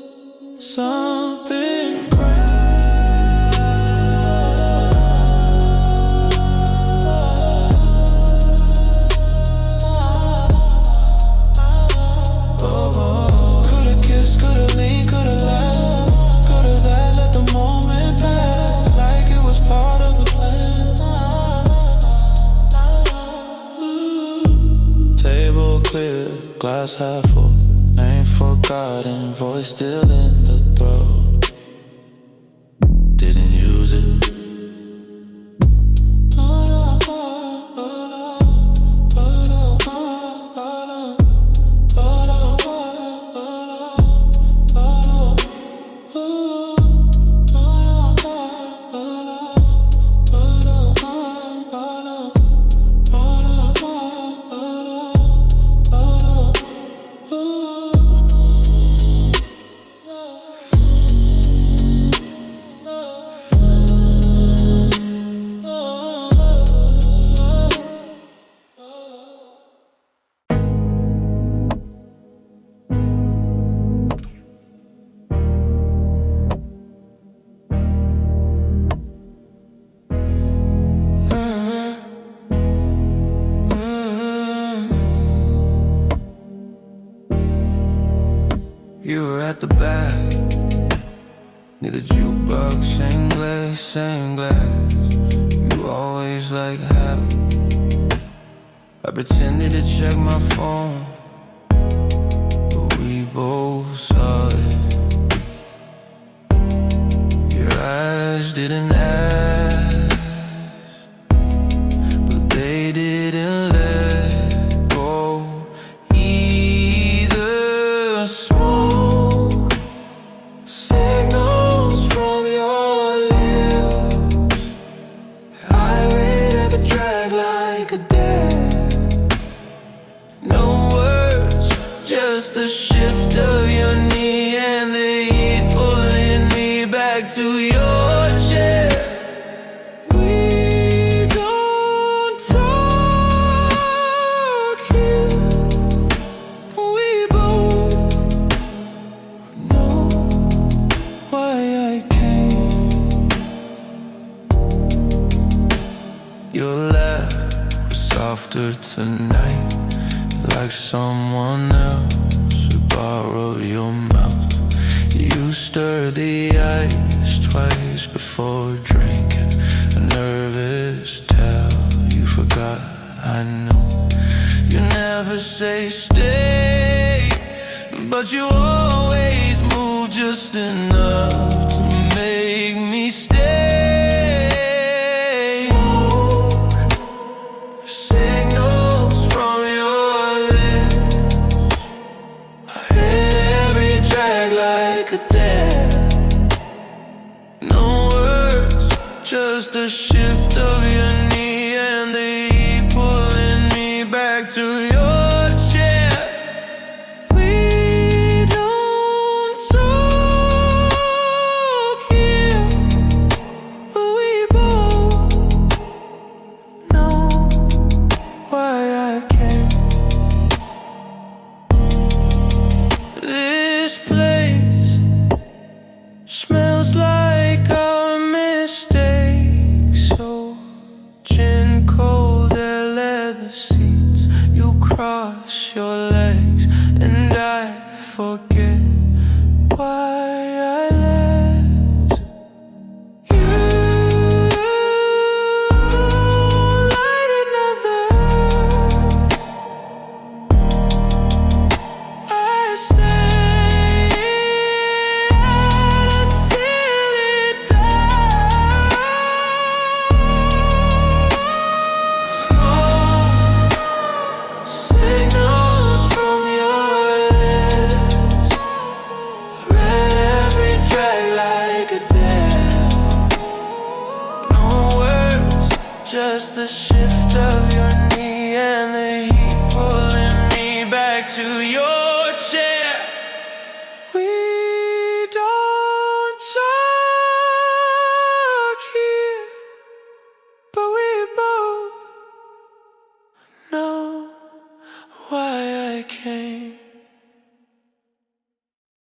something cracked. Oh, coulda kissed, coulda leaned, coulda laughed, coulda that, let the moment pass like it was part of the plan. Table clear, glass half full, name forgotten, voice still in the throat. Didn't use it. You were at the back, near the jukebox, same glass. You always like habit. I pretended to check my phone, but we both saw it. Your eyes didn't ask, but they didn't let go either. Smoke signals from your lips, irate up a drag like a dare. No words, just the shift of your knee and the heat pulling me back to your chair. We don't talk here, we both know why I came. Your laugh was softer tonight, like someone else would borrow your mouth. You stirred the ice twice before drinking, a nervous towel. You forgot, I know. You never say stay, but you always move just enough to make me stay. Smoke signals from your lips, I hit every drag like a dare. No words, just a shift of your knee and the heat pulling me back to your chair. We don't talk here, but we both know why I came. This place smells like our mistakes. So gin cold air, leather seats. You cross your legs and I forget why I left you. Light another, I stay until it dies. Smoke signals from your lips, read every drag like a dare. No words, just the shift of your knee and the heat pulling me back to your